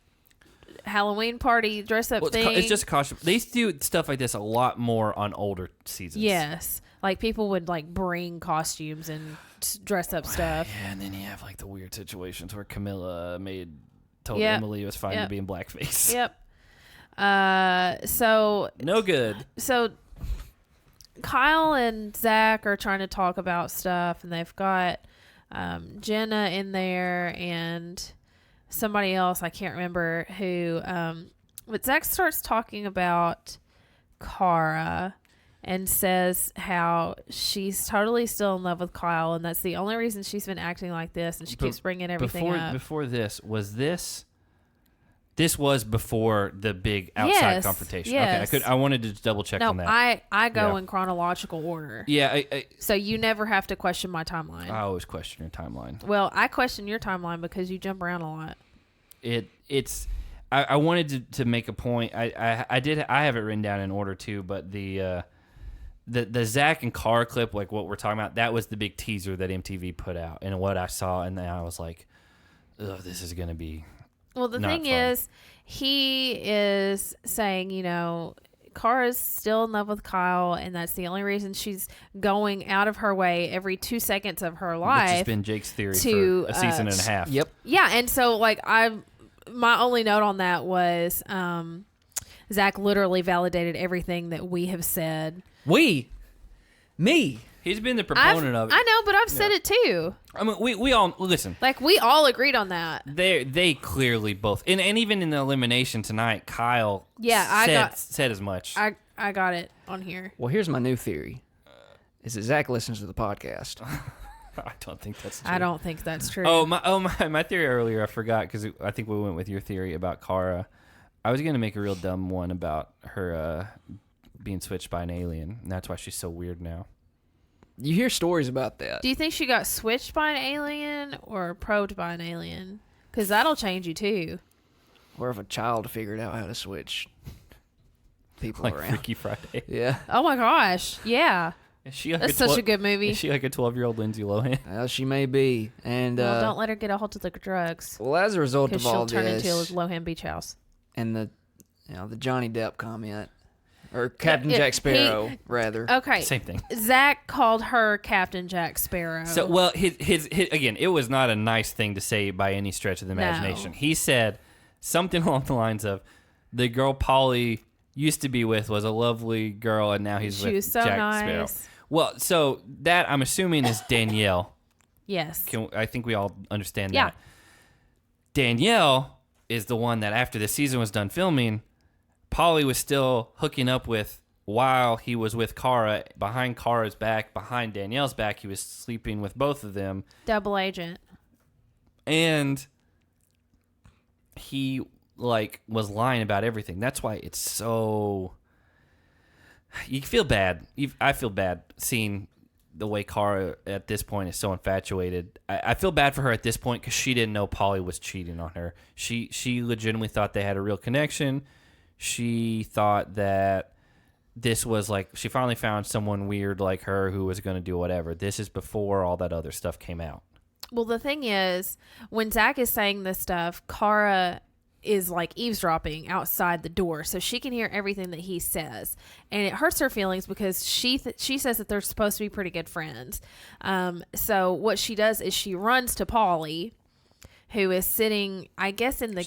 Halloween party dress up thing. It's just a costume. They used to do stuff like this a lot more on older seasons. Yes, like people would like bring costumes and dress up stuff. Yeah, and then you have like the weird situations where Camilla told Yep. Emily it was fine to Yep. be in blackface. Yep. So No good. So Kyle and Zach are trying to talk about stuff, and they've got Jenna in there and somebody else, I can't remember who. But Zach starts talking about Cara and says how she's totally still in love with Kyle, and that's the only reason she's been acting like this, and she keeps bringing everything up. Before this, was this This was before the big outside Yes, confrontation. yes. Okay, I wanted to double check No, on that. I go Yeah. in chronological order. Yeah, So you never have to question my timeline. I always question your timeline. Well, I question your timeline because you jump around a lot. I wanted to make a point. I have it written down in order too, but the Zach and Cara clip, like what we're talking about, that was the big teaser that MTV put out, and what I saw, and then I was like, "Ugh, this is gonna be." Well, the Not thing fun. is, he is saying, Cara's still in love with Kyle, and that's the only reason she's going out of her way every 2 seconds of her Which has life. been Jake's theory to, for a season and a half. Yep. Yeah, and so my only note on that was Zach literally validated everything that we have said. Me. He's been the proponent of it. I know, but I've said it too. I mean, we all listen. Like, we all agreed on that. They clearly both, and even in the elimination tonight, Kyle said as much. I got it on here. Well, here's my new theory: is that Zach listens to the podcast. I don't think that's true. I don't think that's true. My theory earlier, I forgot because I think we went with your theory about Cara. I was gonna make a real dumb one about her being switched by an alien, and that's why she's so weird now. You hear stories about that. Do you think she got switched by an alien or probed by an alien? Because that'll change you too. Or if a child figured out how to switch people Like around. Freaky Friday. Yeah. Oh my gosh. Yeah. Is she like That's such a good movie. Is she like a 12-year-old Lindsay Lohan? Well, she may be. And Well, don't let her get a hold of the drugs. well, as a result Because of all she'll turn this, into a Lohan Beach House. and the Johnny Depp comment, or Captain Jack Sparrow, rather. Okay. Same thing. Zach called her Captain Jack Sparrow. So, well, his again, it was not a nice thing to say by any stretch of the imagination. No. He said something along the lines of, "The girl Polly used to be with was a lovely girl, and now he's She with was so Jack nice. Sparrow." Well, so that I'm assuming is Danielle. Yes. I think we all understand Yeah. that. Danielle is the one that after the season was done filming, Polly was still hooking up with while he was with Cara, behind Cara's back, behind Danielle's back. He was sleeping with both of them. Double agent. And he was lying about everything. That's why it's so... You feel bad. I feel bad seeing the way Cara at this point is so infatuated. I feel bad for her at this point because she didn't know Polly was cheating on her. She legitimately thought they had a real connection. She thought that this was she finally found someone weird like her who was going to do whatever. This is before all that other stuff came out. Well, the thing is, when Zach is saying this stuff, Cara is eavesdropping outside the door, so she can hear everything that he says, and it hurts her feelings because she says that they're supposed to be pretty good friends. So what she does is she runs to Polly, who is sitting, I guess, in the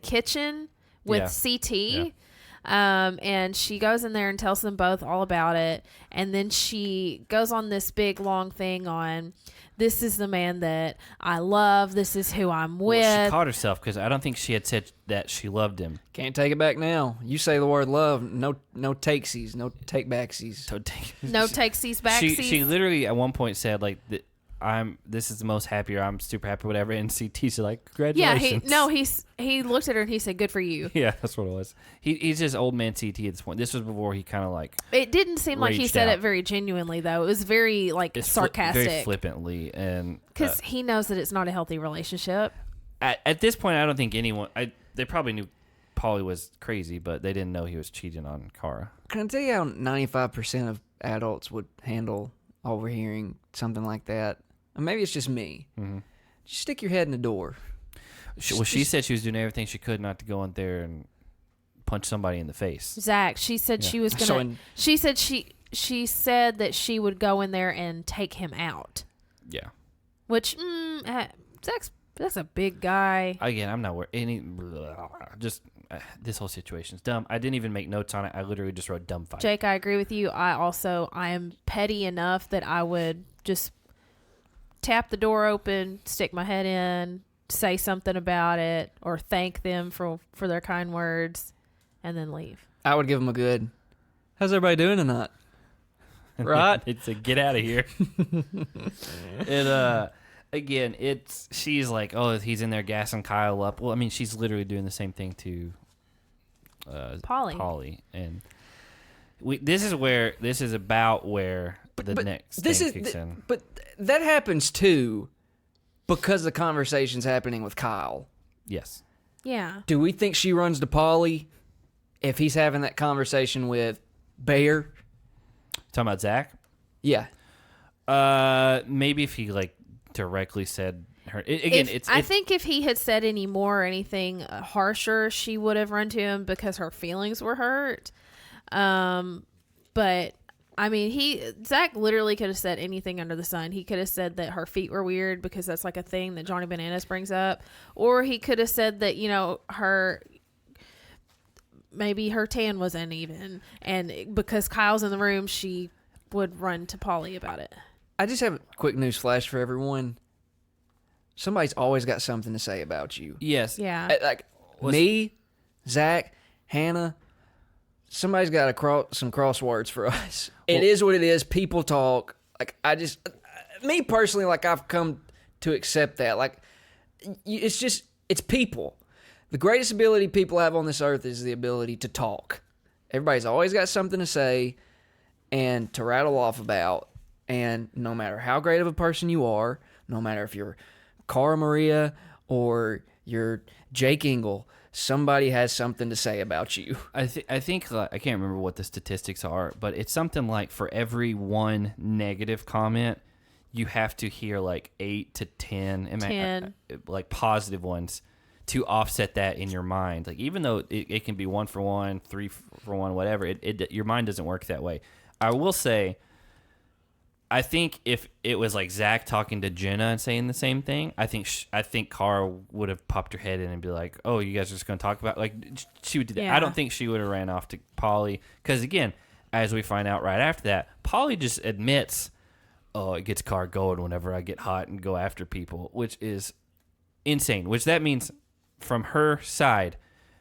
kitchen with CT. Yeah. And she goes in there and tells them both all about it, and then she goes on this big long thing on, this is the man that I love, this is who I'm with. Well, she caught herself because I don't think she had said that she loved him. Can't take it back now. You say the word love, no takesies, no take backsies. No takesies, backsies. She literally at one point said this is the most happier. I'm super happy, whatever. And CT's like, congratulations. Yeah, he looked at her and he said, good for you. Yeah, that's what it was. He's just old man CT at this point. This was before he kind of It didn't seem like he raged said out. it very genuinely, though. It was very sarcastic. very flippantly, and because he knows that it's not a healthy relationship. at this point, I don't think anyone. They probably knew Polly was crazy, but they didn't know he was cheating on Cara. Can I tell you how 95% of adults would handle overhearing something like that? Or maybe it's just me. Mm-hmm. Just stick your head in the door. She said she was doing everything she could not to go in there and punch somebody in the face. Zach, she said she was gonna. She said that she would go in there and take him out. Yeah. Which that's a big guy. Again, I'm not worried. This whole situation's dumb. I didn't even make notes on it. I literally just wrote dumb fight. Jake, I agree with you. I am petty enough that I would just tap the door open, stick my head in, say something about it, or thank them for their kind words, and then leave. I would give them a good, how's everybody doing tonight? Right? It's a get out of here. again, she's like, oh, he's in there gassing Kyle up. Well, I mean, she's literally doing the same thing to Polly, and this is about where the next thing kicks in. But that happens too, because the conversation's happening with Kyle. Yes. Yeah. Do we think she runs to Polly if he's having that conversation with Bear? Talking about Zach? Yeah. Maybe if he like directly said her. I think if he had said any more or anything harsher, she would have run to him because her feelings were hurt. But I mean, Zach literally could have said anything under the sun. He could have said that her feet were weird because that's like a thing that Johnny Bananas brings up, or he could have said that maybe her tan was uneven, and because Kyle's in the room, she would run to Polly about it. I just have a quick news flash for everyone. Somebody's always got something to say about you. Yes. Yeah. Like me, Zach, Hannah. Somebody's got some crosswords for us. It is what it is. People talk. Like me personally, like I've come to accept that. Like it's people. The greatest ability people have on this earth is the ability to talk. Everybody's always got something to say and to rattle off about. And no matter how great of a person you are, no matter if you're Cara Maria or you're Jake Engel, somebody has something to say about you. I think I can't remember what the statistics are, but it's something like for every one negative comment, you have to hear like 8 to 10 like positive ones to offset that in your mind. Like even though it can be 1 for 1, 3 for 1, whatever, your mind doesn't work that way. I will say, I think if it was like Zach talking to Jenna and saying the same thing, I think Cara would have popped her head in and be like, "Oh, you guys are just going to talk about," like she would do that. Yeah. I don't think she would have ran off to Polly because again, as we find out right after that, Polly just admits, "Oh, it gets Cara going whenever I get hot and go after people," which is insane. Which that means from her side,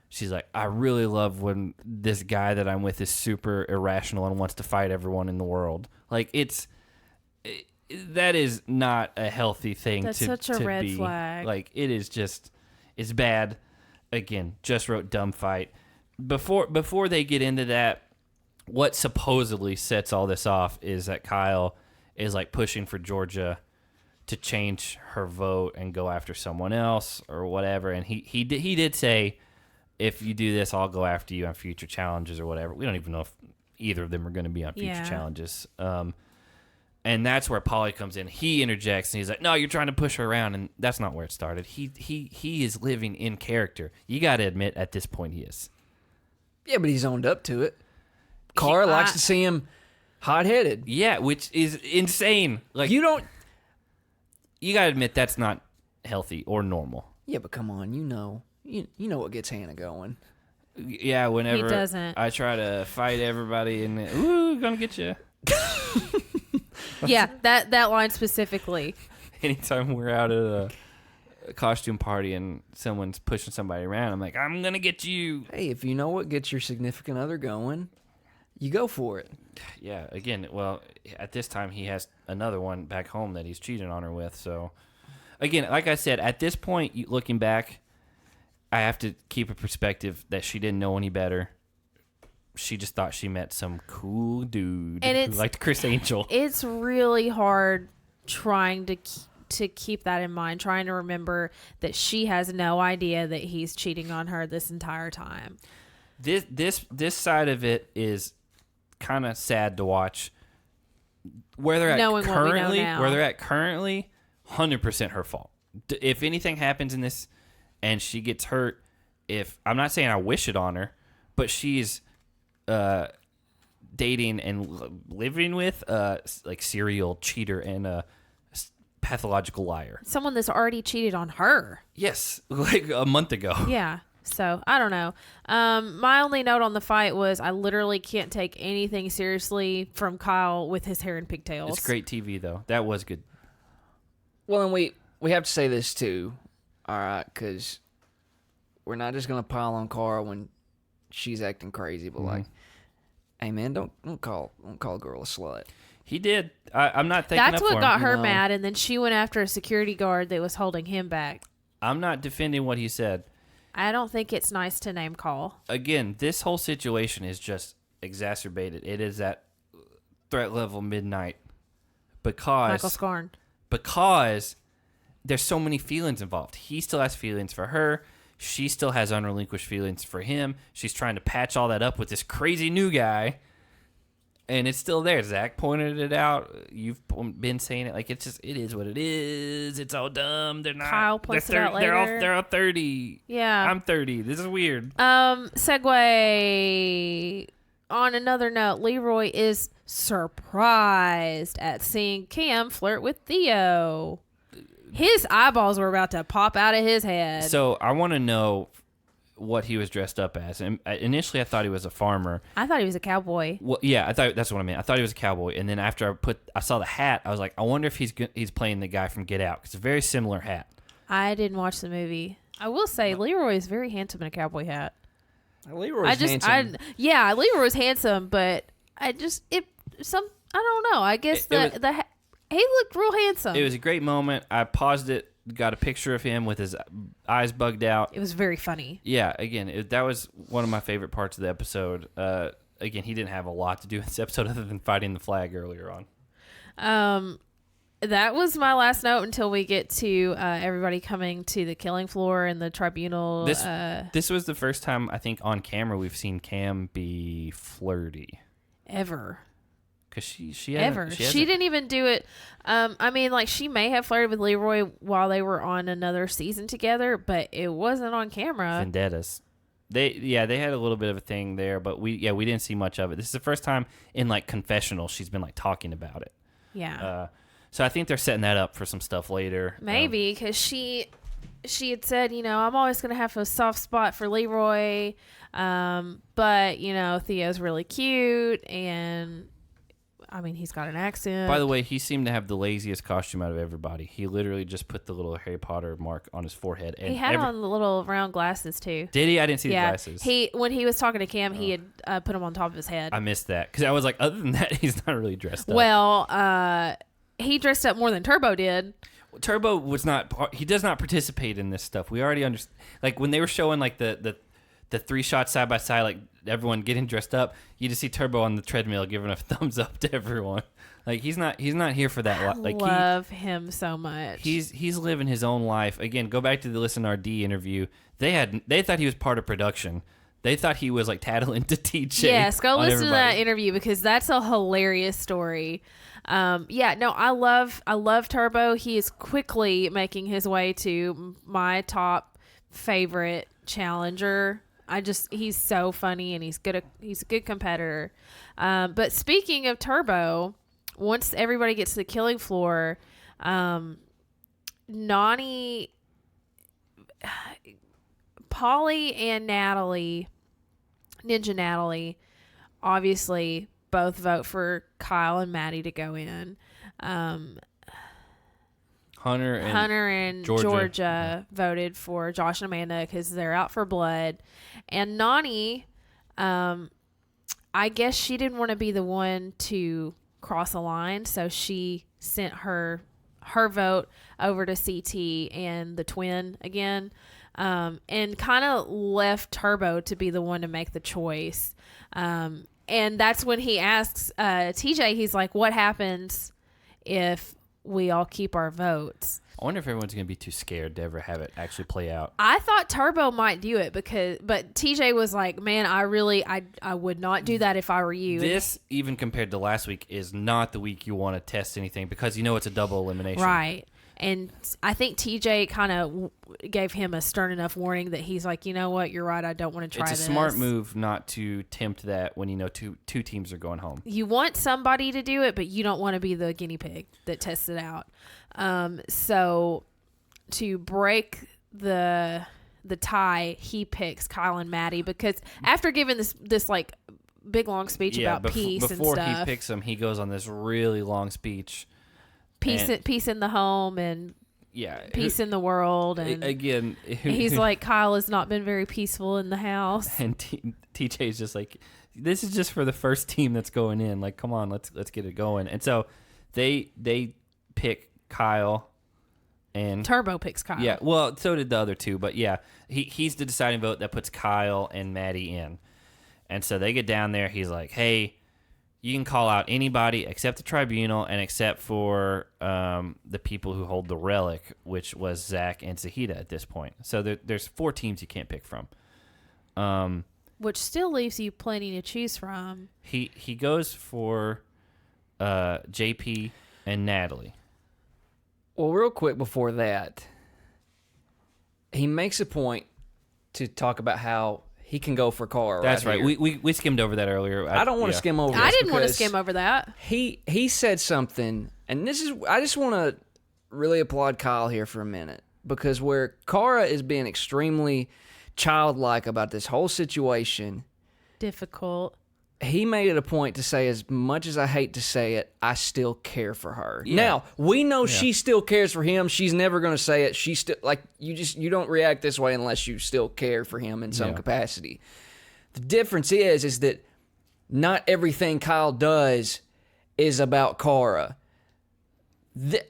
she's like, "I really love when this guy that I'm with is super irrational and wants to fight everyone in the world." Like that is not a healthy thing. That's to such a red be. flag. Like it is just, it's bad. Again, just wrote dumb fight. Before they get into that, what supposedly sets all this off is that Kyle is like pushing for Georgia to change her vote and go after someone else or whatever. And he did say, if you do this, I'll go after you on future challenges or whatever. We don't even know if either of them are going to be on future challenges. And that's where Polly comes in. He interjects and he's like, "No, you're trying to push her around," and that's not where it started. He is living in character. You got to admit, at this point, he is. Yeah, but he's owned up to it. Cara likes to see him hot-headed. Yeah, which is insane. Like you got to admit that's not healthy or normal. Yeah, but come on, you know what gets Hannah going. Yeah, whenever He doesn't. I try to fight everybody and gonna get you. Yeah, that line specifically. Anytime we're out at a costume party and someone's pushing somebody around, I'm like, "I'm gonna get you." Hey, if you know what gets your significant other going, you go for it. Yeah, again, well, at this time he has another one back home that he's cheating on her with. So, again, like I said, at this point, looking back, I have to keep a perspective that she didn't know any better. She just thought she met some cool dude who liked Chris Angel. It's really hard trying to keep that in mind, trying to remember that she has no idea that he's cheating on her this entire time. This side of it is kind of sad to watch. Where they're at currently, 100% her fault. If anything happens in this and she gets hurt, I'm not saying I wish it on her, but she's dating and living with like serial cheater and a pathological liar. Someone that's already cheated on her. Yes, like a month ago. Yeah. So I don't know. My only note on the fight was I literally can't take anything seriously from Kyle with his hair and pigtails. It's great TV though. That was good. Well, and we have to say this too, all right, because we're not just gonna pile on Cara when she's acting crazy, but like, hey man, don't call a girl a slut. He did. I'm not thinking That's up for what got him. her No. mad, and then she went after a security guard that was holding him back. I'm not defending what he said. I don't think it's nice to name call. Again, this whole situation is just exacerbated. It is at threat level midnight Michael Scarn. because there's so many feelings involved. He still has feelings for her. She still has unrelinquished feelings for him. She's trying to patch all that up with this crazy new guy. And it's still there. Zach pointed it out. You've been saying it. Like, it's just, it is what it is. It's all dumb. They're not. Kyle points it out later. They're all 30. Yeah. I'm 30. This is weird. Segue. On another note, Leroy is surprised at seeing Cam flirt with Theo. His eyeballs were about to pop out of his head. So I want to know what he was dressed up as. And initially, I thought he was a farmer. I thought he was a cowboy. Well, yeah, I thought that's what I meant. I thought he was a cowboy. And then after I saw the hat, I was like, I wonder if he's playing the guy from Get Out. 'Cause it's a very similar hat. I didn't watch the movie. I will say Leroy is very handsome in a cowboy hat. Leroy's handsome. Yeah, Leroy's handsome, but I don't know. I guess he looked real handsome. It was a great moment. I paused it, got a picture of him with his eyes bugged out. It was very funny. Yeah, again, that was one of my favorite parts of the episode. Again, he didn't have a lot to do with this episode other than fighting the flag earlier on. That was my last note until we get to everybody coming to the killing floor and the tribunal. This was the first time, I think, on camera we've seen Cam be flirty. Ever. Because she didn't even do it. I mean, like, she may have flirted with Leroy while they were on another season together, but it wasn't on camera. Vendettas. They had a little bit of a thing there, but we didn't see much of it. This is the first time in, like, confessional she's been, like, talking about it. Yeah. So I think they're setting that up for some stuff later. Maybe, because she had said, I'm always going to have a soft spot for Leroy, but, Theo's really cute, and, I mean, he's got an accent. By the way, he seemed to have the laziest costume out of everybody. He literally just put the little Harry Potter mark on his forehead. And he had on the little round glasses, too. Did he? I didn't see the glasses. When he was talking to Cam, he had put them on top of his head. I missed that, because I was like, other than that, he's not really dressed up. Well, he dressed up more than Turbo did. Turbo was not. He does not participate in this stuff. We already understand. Like, when they were showing, like, the 3 shots side by side, like, everyone getting dressed up, you just see Turbo on the treadmill giving a thumbs up to everyone. Like, he's not here for that. Like, love him so much. He's living his own life. Again, go back to the Listen RD interview. They thought he was part of production. They thought he was, like, tattling to TJ. Yes, go listen everybody. to that interview, because that's a hilarious story. I love Turbo. He is quickly making his way to my top favorite challenger. He's so funny, and he's a good competitor. But speaking of Turbo, once everybody gets to the killing floor, Nani, Polly, and Ninja Natalie, obviously both vote for Kyle and Maddie to go in. Hunter and Georgia voted for Josh and Amanda because they're out for blood. And Nani, I guess she didn't want to be the one to cross a line, so she sent her vote over to CT and the twin again, and kind of left Turbo to be the one to make the choice. And that's when he asks TJ, he's like, what happens if we all keep our votes? I wonder if everyone's going to be too scared to ever have it actually play out. I thought Turbo might do it but TJ was like, man, I would not do that if I were you. This, even compared to last week, is not the week you want to test anything, because it's a double elimination. Right. And I think TJ kind of gave him a stern enough warning that he's like, you know what, you're right, I don't want to try this. It's a smart move not to tempt that when two teams are going home. You want somebody to do it, but you don't want to be the guinea pig that tests it out. So to break the tie, he picks Kyle and Maddie, because after giving this like big long speech about peace and stuff. Before he picks them, he goes on this really long speech. Peace in the home, and peace in the world, and again, he's like, Kyle has not been very peaceful in the house. And TJ's just like, this is just for the first team that's going in. Like, come on, let's get it going. And so they pick Kyle, and Turbo picks Kyle. Yeah, well, so did the other two, but yeah, he's the deciding vote that puts Kyle and Maddie in. And so they get down there. He's like, hey, you can call out anybody except the tribunal and except for the people who hold the relic, which was Zach and Zahida at this point. So there's 4 teams you can't pick from. Which still leaves you plenty to choose from. He goes for JP and Natalie. Well, real quick before that, he makes a point to talk about how he can go for Cara. That's right. Here. We skimmed over that earlier. I don't want to skim over. I this didn't want to because skim over that. He said something, and I just want to really applaud Kyle here for a minute, because where Cara is being extremely childlike about this whole situation, Difficult. he made it a point to say, as much as I hate to say it, I still care for her. Yeah. Now, we know she still cares for him. She's never going to say it. She still, like, you don't react this way unless you still care for him in some capacity. The difference is that not everything Kyle does is about Cara.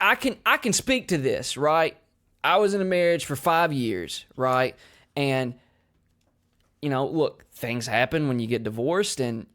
I can speak to this, right? I was in a marriage for 5 years, right? And look, things happen when you get divorced, and,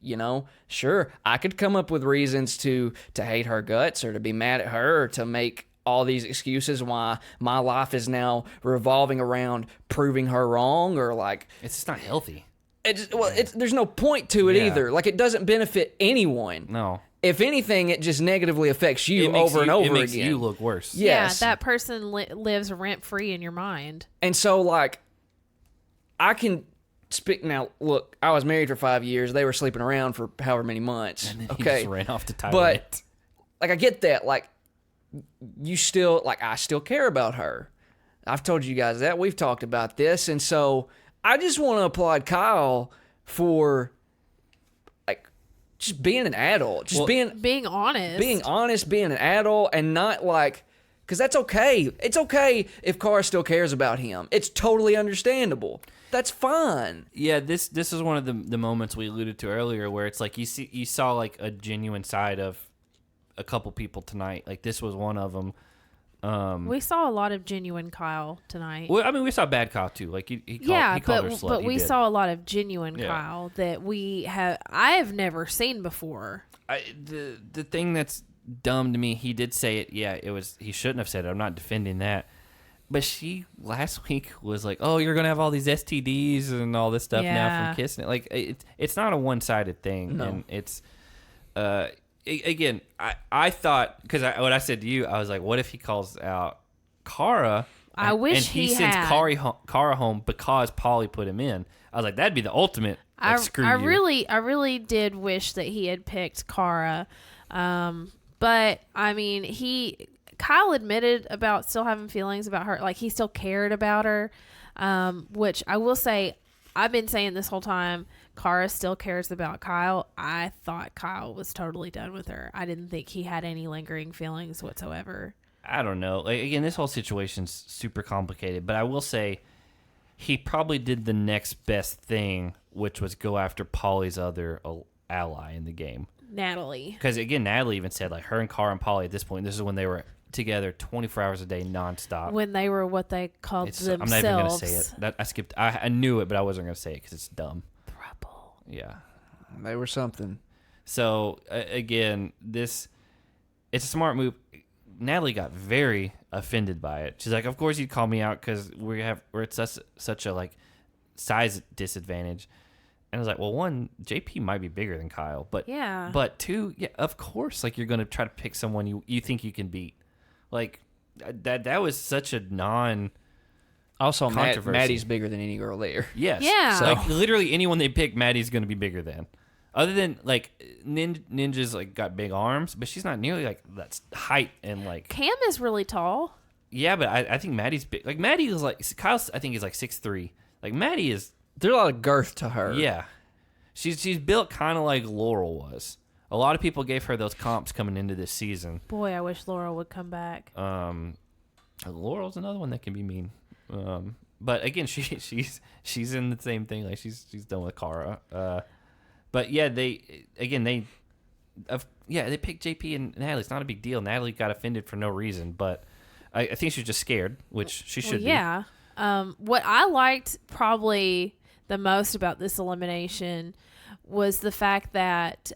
sure, I could come up with reasons to hate her guts or to be mad at her or to make all these excuses why my life is now revolving around proving her wrong, or like... It's just not healthy. There's no point to it either. Like, it doesn't benefit anyone. No. If anything, it just negatively affects you over and over again. It makes you look worse. Yes. Yeah, that person lives rent-free in your mind. And so, like, I can... speak now. Look, I was married for 5 years. They were sleeping around for however many months. And then okay, he just ran off to Thailand. But like, I get that. Like, you still I still care about her. I've told you guys that. We've talked about this, and so I just want to applaud Kyle for like just being an adult, just being honest, being an adult, and not like. Because that's okay. It's okay if Cara still cares about him. It's totally understandable. That's fine. Yeah, this is one of the moments we alluded to earlier where it's like you saw like a genuine side of a couple people tonight. Like, this was one of them. We saw a lot of genuine Kyle tonight. Well, I mean, we saw bad Kyle too. Like he called her slut. But He we did. saw a lot of genuine Kyle that I have never seen before. The thing that's dumb to me, he did say it. Yeah, he shouldn't have said it. I'm not defending that. But she last week was like, "Oh, you're gonna have all these STDs and all this stuff now from kissing it." Like, it's not a one-sided thing, and it's again. I thought, because what I said to you, I was like, "What if he calls out Cara?" I wish and he had. sends Cara home because Pauly put him in. I was like, that'd be the ultimate. Like, screw you. I really did wish that he had picked Cara, but I mean, Kyle admitted about still having feelings about her. Like, he still cared about her, which I will say, I've been saying this whole time, Cara still cares about Kyle. I thought Kyle was totally done with her. I didn't think he had any lingering feelings whatsoever. I don't know. Like, again, this whole situation's super complicated, but I will say he probably did the next best thing, which was go after Pauly's other ally in the game. Natalie. Because, again, Natalie even said, like, her and Cara and Pauly at this point, this is when they were together 24 hours a day nonstop. When they were what they called themselves. I'm not even going to say it. I skipped. I knew it, but I wasn't going to say it because it's dumb. Throuple. Yeah. They were something. So, again, it's a smart move. Natalie got very offended by it. She's like, of course you'd call me out because we're at such a, like, size disadvantage. And I was like, well, one, JP might be bigger than Kyle, but yeah. But two, yeah, of course, like, you're going to try to pick someone you think you can beat. Like, that was such a Also, controversy. Maddie's bigger than any girl there. Yes. Yeah. So, like, literally anyone they pick, Maddie's going to be bigger than. Other than, like, Ninja's, like, got big arms, but she's not nearly, like, that's height and, like... Cam is really tall. Yeah, but I think Maddie's big. Like, Maddie is, like... Kyle, I think, is, like, 6'3". Like, Maddie is... There's a lot of girth to her. Yeah. She's built kind of like Laurel was. A lot of people gave her those comps coming into this season. Boy, I wish Laurel would come back. I Laurel's another one that can be mean. But again, she's in the same thing. Like she's done with Cara. But yeah, they picked JP and Natalie. It's not a big deal. Natalie got offended for no reason, but I think she's just scared, which she should be. Yeah. What I liked probably the most about this elimination was the fact that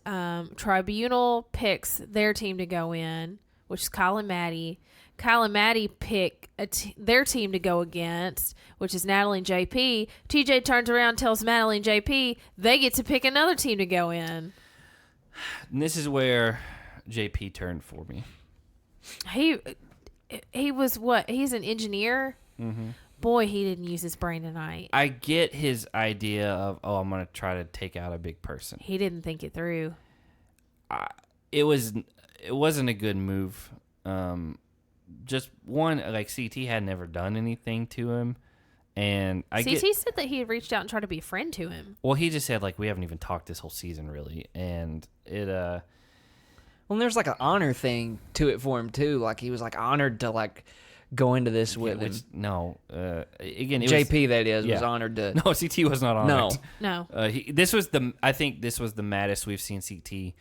Tribunal picks their team to go in, which is Kyle and Maddie. Kyle and Maddie pick their team to go against, which is Natalie and JP. TJ turns around and tells Natalie and JP they get to pick another team to go in. And this is where JP turned for me. He was what? He's an engineer? Mm-hmm. Boy, he didn't use his brain tonight. I get his idea of, I'm going to try to take out a big person. He didn't think it through. It wasn't a good move. Just one, like CT had never done anything to him, and CT said that he had reached out and tried to be a friend to him. Well, he just said like we haven't even talked this whole season really, and it Well, and there's like an honor thing to it for him too. Like he was like honored to like go into this with him. No, again, it JP was honored to. No, CT was not honored. No. I think this was the maddest we've seen CT,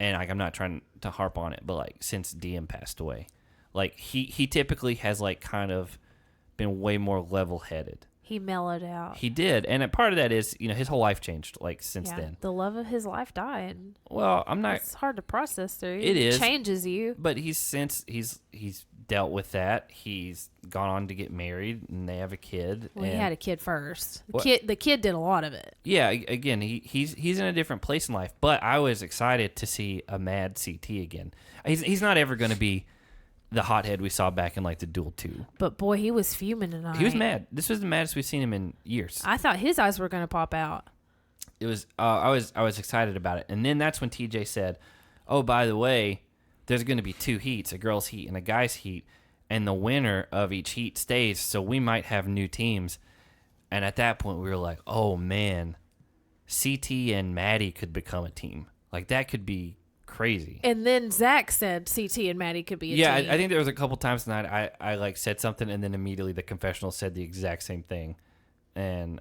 and like I'm not trying to harp on it, but like since DM passed away. Like, he typically has, like, kind of been way more level-headed. He mellowed out. He did. And a part of that is, his whole life changed, like, since then. The love of his life died. Well, I'm not... It's hard to process through. It is. It changes you. But he's dealt with that. He's gone on to get married, and they have a kid. Well, he had a kid first. The kid did a lot of it. Yeah, again, he's in a different place in life. But I was excited to see a mad CT again. He's not ever going to be... the hothead we saw back in like the Duel 2. But boy, he was fuming tonight. He was mad. This was the maddest we've seen him in years. I thought his eyes were going to pop out. It was. I was excited about it, and then that's when TJ said, "Oh, by the way, there's going to be 2 heats: a girls' heat and a guys' heat, and the winner of each heat stays. So we might have new teams." And at that point, we were like, "Oh man, CT and Maddie could become a team. Like that could be." Crazy. And then Zach said CT and Maddie could be a team. I think there was a couple times tonight I like said something and then immediately the confessional said the exact same thing. And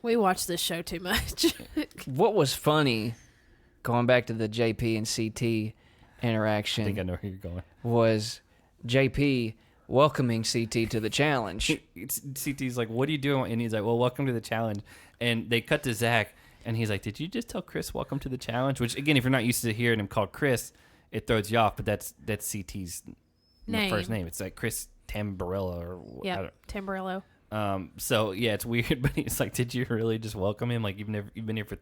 we watched this show too much. What was funny, going back to the JP and CT interaction, I think I know where you're going. Was JP welcoming CT to the challenge. CT's like, "What are you doing?" And he's like, "Well, welcome to the challenge." And they cut to Zach. And he's like, "Did you just tell Chris welcome to the challenge?" Which, again, if you're not used to hearing him called Chris, it throws you off. But that's CT's first name. It's like Chris Tamburello or yeah, Tamburello. So yeah, it's weird. But he's like, "Did you really just welcome him? Like you've been here for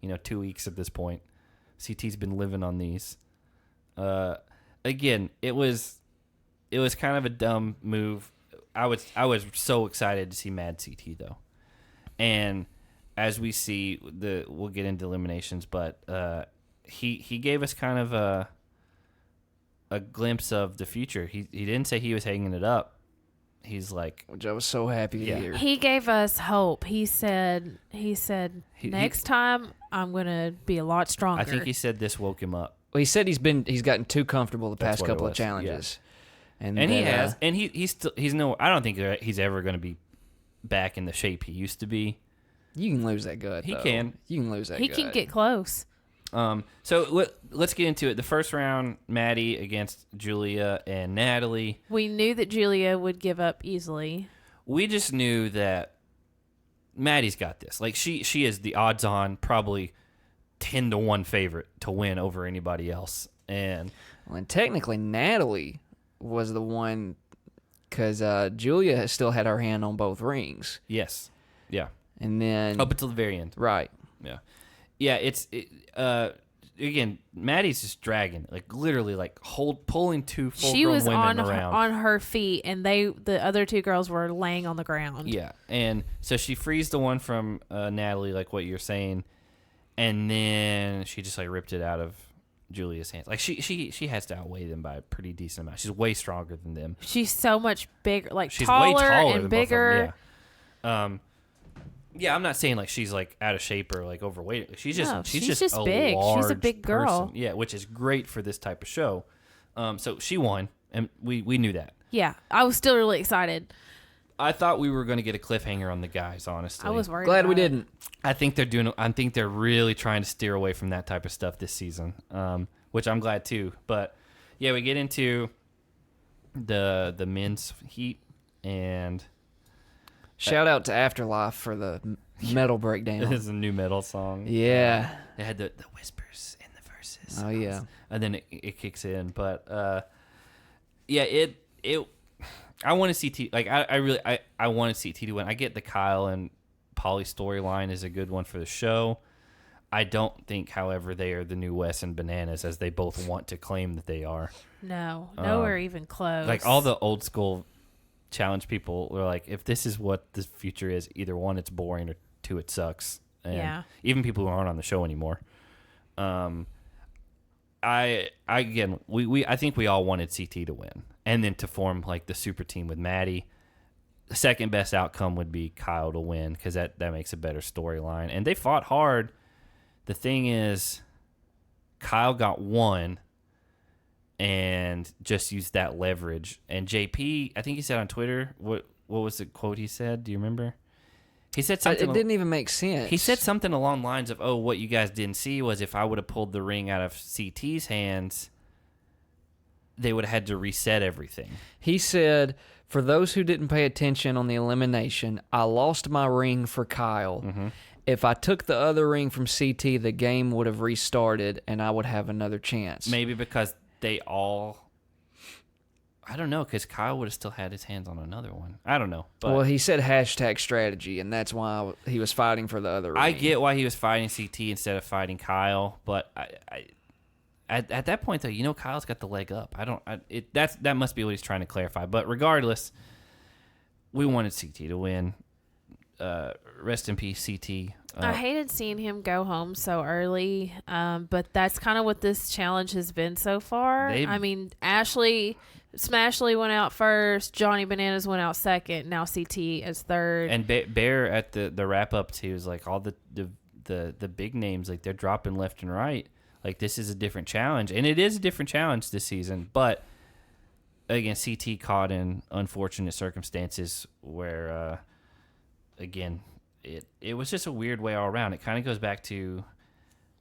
2 weeks at this point. CT's been living on these." Again, it was kind of a dumb move. I was so excited to see Mad CT though, and. As we see, we'll get into eliminations, but he gave us kind of a glimpse of the future. He didn't say he was hanging it up. He's like, which I was so happy to hear. He gave us hope. He said next time I'm gonna be a lot stronger. I think he said this woke him up. Well, he said he's gotten too comfortable the past couple of challenges, and he has, and he's no. I don't think he's ever going to be back in the shape he used to be. You can lose that gut. He can. You can lose that. He gut. can get close. So let's get into it. The first round, Maddie against Julia and Natalie. We knew that Julia would give up easily. We just knew that Maddie's got this. Like she is the odds-on, probably 10-1 favorite to win over anybody else. And technically, Natalie was the one because Julia has still had her hand on both rings. Yes. Yeah. And then up until the very end. Right. Yeah. Yeah, again, Maddie's just dragging, like literally like pulling 2 full-grown women around. on her feet, and the other 2 girls were laying on the ground. Yeah. And so she frees the one from Natalie, like what you're saying, and then she just like ripped it out of Julia's hands. Like she has to outweigh them by a pretty decent amount. She's way stronger than them. She's so much bigger, like she's taller, way taller and than bigger. Both of them, yeah, I'm not saying like she's like out of shape or like overweight. She's just a big. She's a big girl. Person. Yeah, which is great for this type of show. So she won, and we knew that. Yeah, I was still really excited. I thought we were going to get a cliffhanger on the guys, honestly. I was worried. Glad about we it. didn't. I think they're really trying to steer away from that type of stuff this season, which I'm glad too. But yeah, we get into the men's heat, and Shout out to Afterlife for the metal breakdown. it is a new metal song. Yeah. They had the whispers in the verses. Oh, yeah. And then it kicks in. But yeah, it I want to see I want to see T to win. I get the Kyle and Polly storyline is a good one for the show. I don't think, however, they are the new Wes and Bananas, as they both want to claim that they are. No, nowhere even close. Like all the old school challenge people were like, if this is what the future is, either one, it's boring, or two, it sucks. And Yeah. even people who aren't on the show anymore. I think we all wanted CT to win, and then to form like the super team with Maddie. The second best outcome would be Kyle to win, because that makes a better storyline. And they fought hard. The thing is, Kyle got one and just used that leverage. And JP, I think he said on Twitter, what was the quote he said? Do you remember? He said something. It didn't even make sense. He said something along the lines of, "Oh, what you guys didn't see was if I would have pulled the ring out of CT's hands, they would have had to reset everything." He said, for those who didn't pay attention on the elimination, I lost my ring for Kyle. Mm-hmm. If I took the other ring from CT, the game would have restarted and I would have another chance. Maybe because they all... I don't know, because Kyle would have still had his hands on another one. I don't know. But Well, he said hashtag strategy, and that's why he was fighting for the other ring. I get why he was fighting CT instead of fighting Kyle, but at that point, though, Kyle's got the leg up. That must be what he's trying to clarify. But regardless, we wanted CT to win. Rest in peace, CT. I hated seeing him go home so early, but that's kind of what this challenge has been so far. I mean, Smashley went out first, Johnny Bananas went out second, now CT is third. And Bear at the wrap up too is like all the big names, like they're dropping left and right. Like this is a different challenge, and it is a different challenge this season. But again, CT caught in unfortunate circumstances where, again, it was just a weird way all around. It kind of goes back to,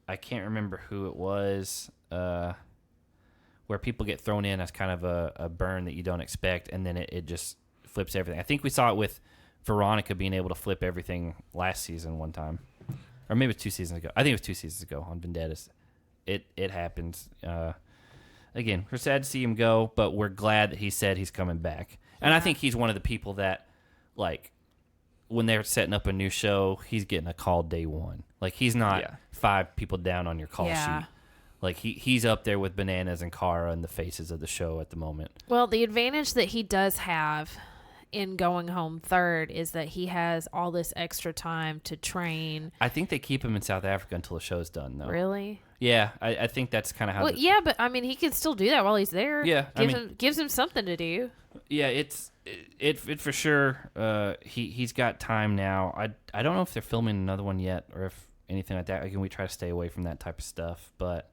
I can't remember who it was, where people get thrown in as kind of a burn that you don't expect, and then it just flips everything. I think we saw it with Veronica being able to flip everything last season one time. Or maybe it was 2 seasons ago. I think it was 2 seasons ago on Vendettas. It happens. Again, we're sad to see him go, but we're glad that he said he's coming back. And I think he's one of the people that, like, when they're setting up a new show, he's getting a call day one. Like, he's not 5 people down on your call sheet. Like, he's up there with Bananas and Cara and the faces of the show at the moment. Well, the advantage that he does have in going home third is that he has all this extra time to train. I think they keep him in South Africa until the show's done, though. Really? Yeah, I think that's kind of how... Well, yeah, but, I mean, he can still do that while he's there. Yeah, gives him something to do. Yeah, it for sure. He's got time now. I don't know if they're filming another one yet or if anything like that. Again, we try to stay away from that type of stuff. But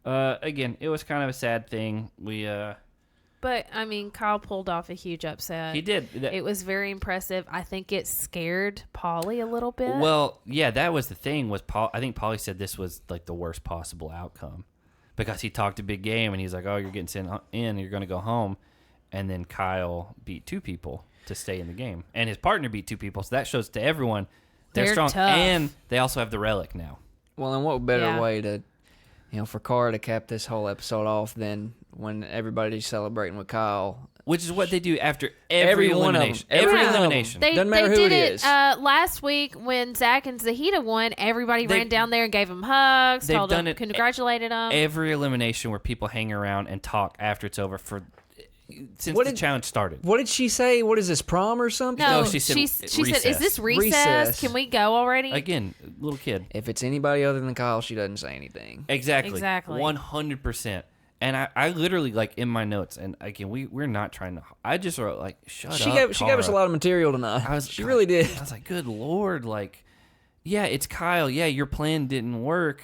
again, it was kind of a sad thing. But I mean, Kyle pulled off a huge upset. He did. It was very impressive. I think it scared Polly a little bit. Well, yeah, that was the thing. I think Polly said this was like the worst possible outcome because he talked a big game and he's like, "Oh, you're getting sent in. You're going to go home." And then Kyle beat 2 people to stay in the game. And his partner beat 2 people. So that shows to everyone they're strong. Tough. And they also have the relic now. Well, and what better way to, for Cara to cap this whole episode off than when everybody's celebrating with Kyle. Which is what they do after every elimination. Every elimination. Doesn't matter who it is. Last week when Zach and Zahida won, everybody ran down there and gave them hugs, told them, congratulated them. Every elimination where people hang around and talk after it's over since the challenge started. What did she say? What is this, prom or something? No, she said, she said, "Is this recess? Can we go already?" Again, little kid. If it's anybody other than Kyle, she doesn't say anything. Exactly. 100%. And I literally, like, in my notes, and again, we're not trying to... I just wrote, like, shut up, She gave us a lot of material tonight. She really did. I was like, good Lord, like, yeah, it's Kyle. Yeah, your plan didn't work.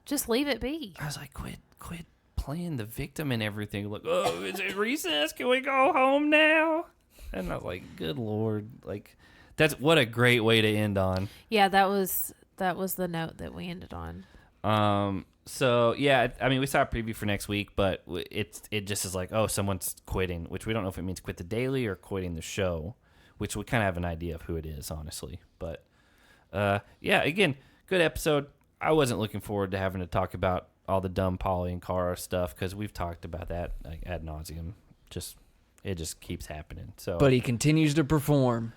Just leave it be. I was like, quit playing the victim and everything. Like, oh, is it recess? Can we go home now? And I was like, good Lord. Like, that's what a great way to end on. Yeah, that was the note that we ended on. So yeah, I mean, we saw a preview for next week, but it just is like, oh, someone's quitting, which we don't know if it means quit the daily or quitting the show, which we kind of have an idea of who it is, honestly. But yeah, again, good episode. I wasn't looking forward to having to talk about all the dumb Polly and Cara stuff because we've talked about that like ad nauseum. It just keeps happening. So, But he continues to perform.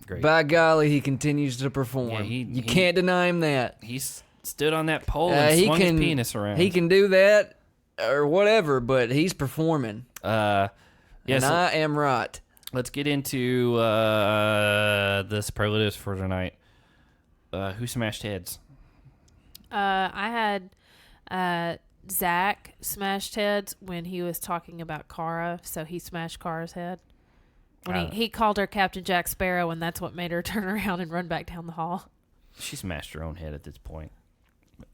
great. By golly, he continues to perform. Yeah, you can't deny him that. He's stood on that pole and swung his penis around. He can do that or whatever, but he's performing. Yeah, and so I am right. let's get into the superlatives for tonight. Who smashed heads? I had Zach smashed heads when he was talking about Cara, so he smashed Cara's head. When he called her Captain Jack Sparrow, and that's what made her turn around and run back down the hall. She smashed her own head at this point.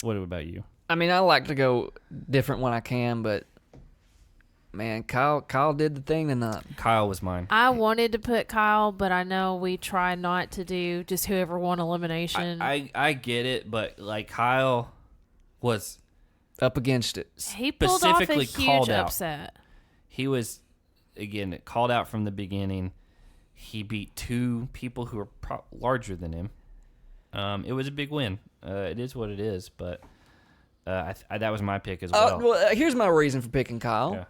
What about you? I mean, I like to go different when I can, but man, Kyle did the thing tonight. Kyle was mine. I wanted to put Kyle, but I know we try not to do just whoever won elimination. I get it, but like Kyle was Up against it. he pulled off a specifically huge called out. upset. He was, again, called out from the beginning. He beat two people who were larger than him. It was a big win. It is what it is, but that was my pick as well. Here's my reason for picking Kyle. Yeah.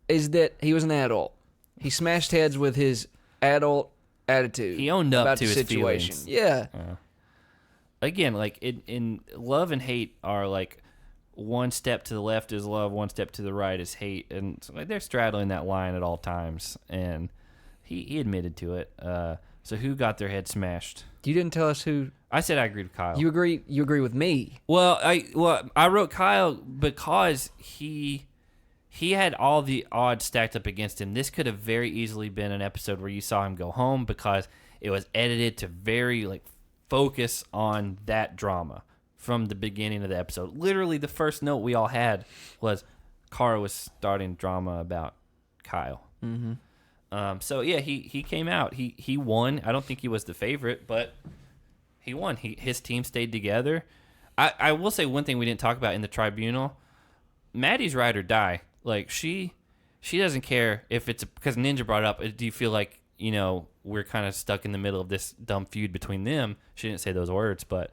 Is that he was an adult. He smashed heads with his adult attitude. He owned up about to the his situation. feelings. Yeah. Again, like in love and hate are like one step to the left is love, one step to the right is hate, and so, like, they're straddling that line at all times. And he admitted to it. So who got their head smashed? You didn't tell us who. I said I agreed with Kyle. You agree with me. Well, I wrote Kyle because he had all the odds stacked up against him. This could have very easily been an episode where you saw him go home because it was edited to very like focus on that drama from the beginning of the episode. Literally, the first note we all had was Cara was starting drama about Kyle. Mm-hmm. So yeah, he came out. He won. I don't think he was the favorite, but he won. His team stayed together. I will say one thing we didn't talk about in the tribunal. Maddie's ride or die. Like she doesn't care if it's because Ninja brought up. Do you feel like we're kind of stuck in the middle of this dumb feud between them? She didn't say those words, but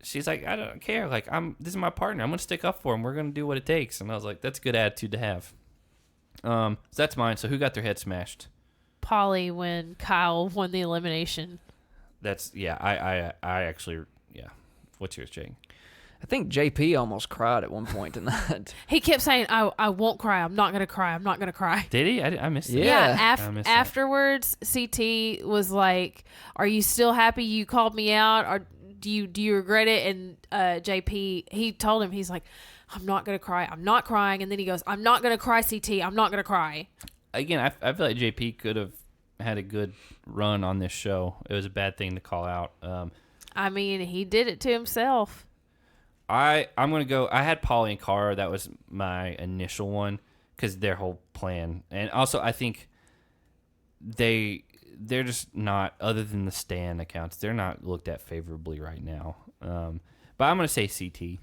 she's like, I don't care. Like this is my partner. I'm gonna stick up for him. We're gonna do what it takes. And I was like, that's a good attitude to have. So that's mine. So who got their head smashed? Polly when Kyle won the elimination. That's I actually What's yours, Jake? I think JP almost cried at one point tonight. He kept saying, I won't cry. I'm not going to cry. I'm not going to cry. Did he? I missed it. Yeah. I missed Afterwards, CT was like, are you still happy you called me out? Or do you regret it? And JP, he told him, he's like, I'm not going to cry. I'm not crying. And then he goes, I'm not going to cry, CT. I'm not going to cry. Again, I feel like JP could have had a good run on this show. It was a bad thing to call out. I mean, he did it to himself. I'm going to go. I had Polly and Cara. That was my initial one because their whole plan. And also, I think they're just not, other than the Stan accounts, they're not looked at favorably right now. But I'm going to say CT.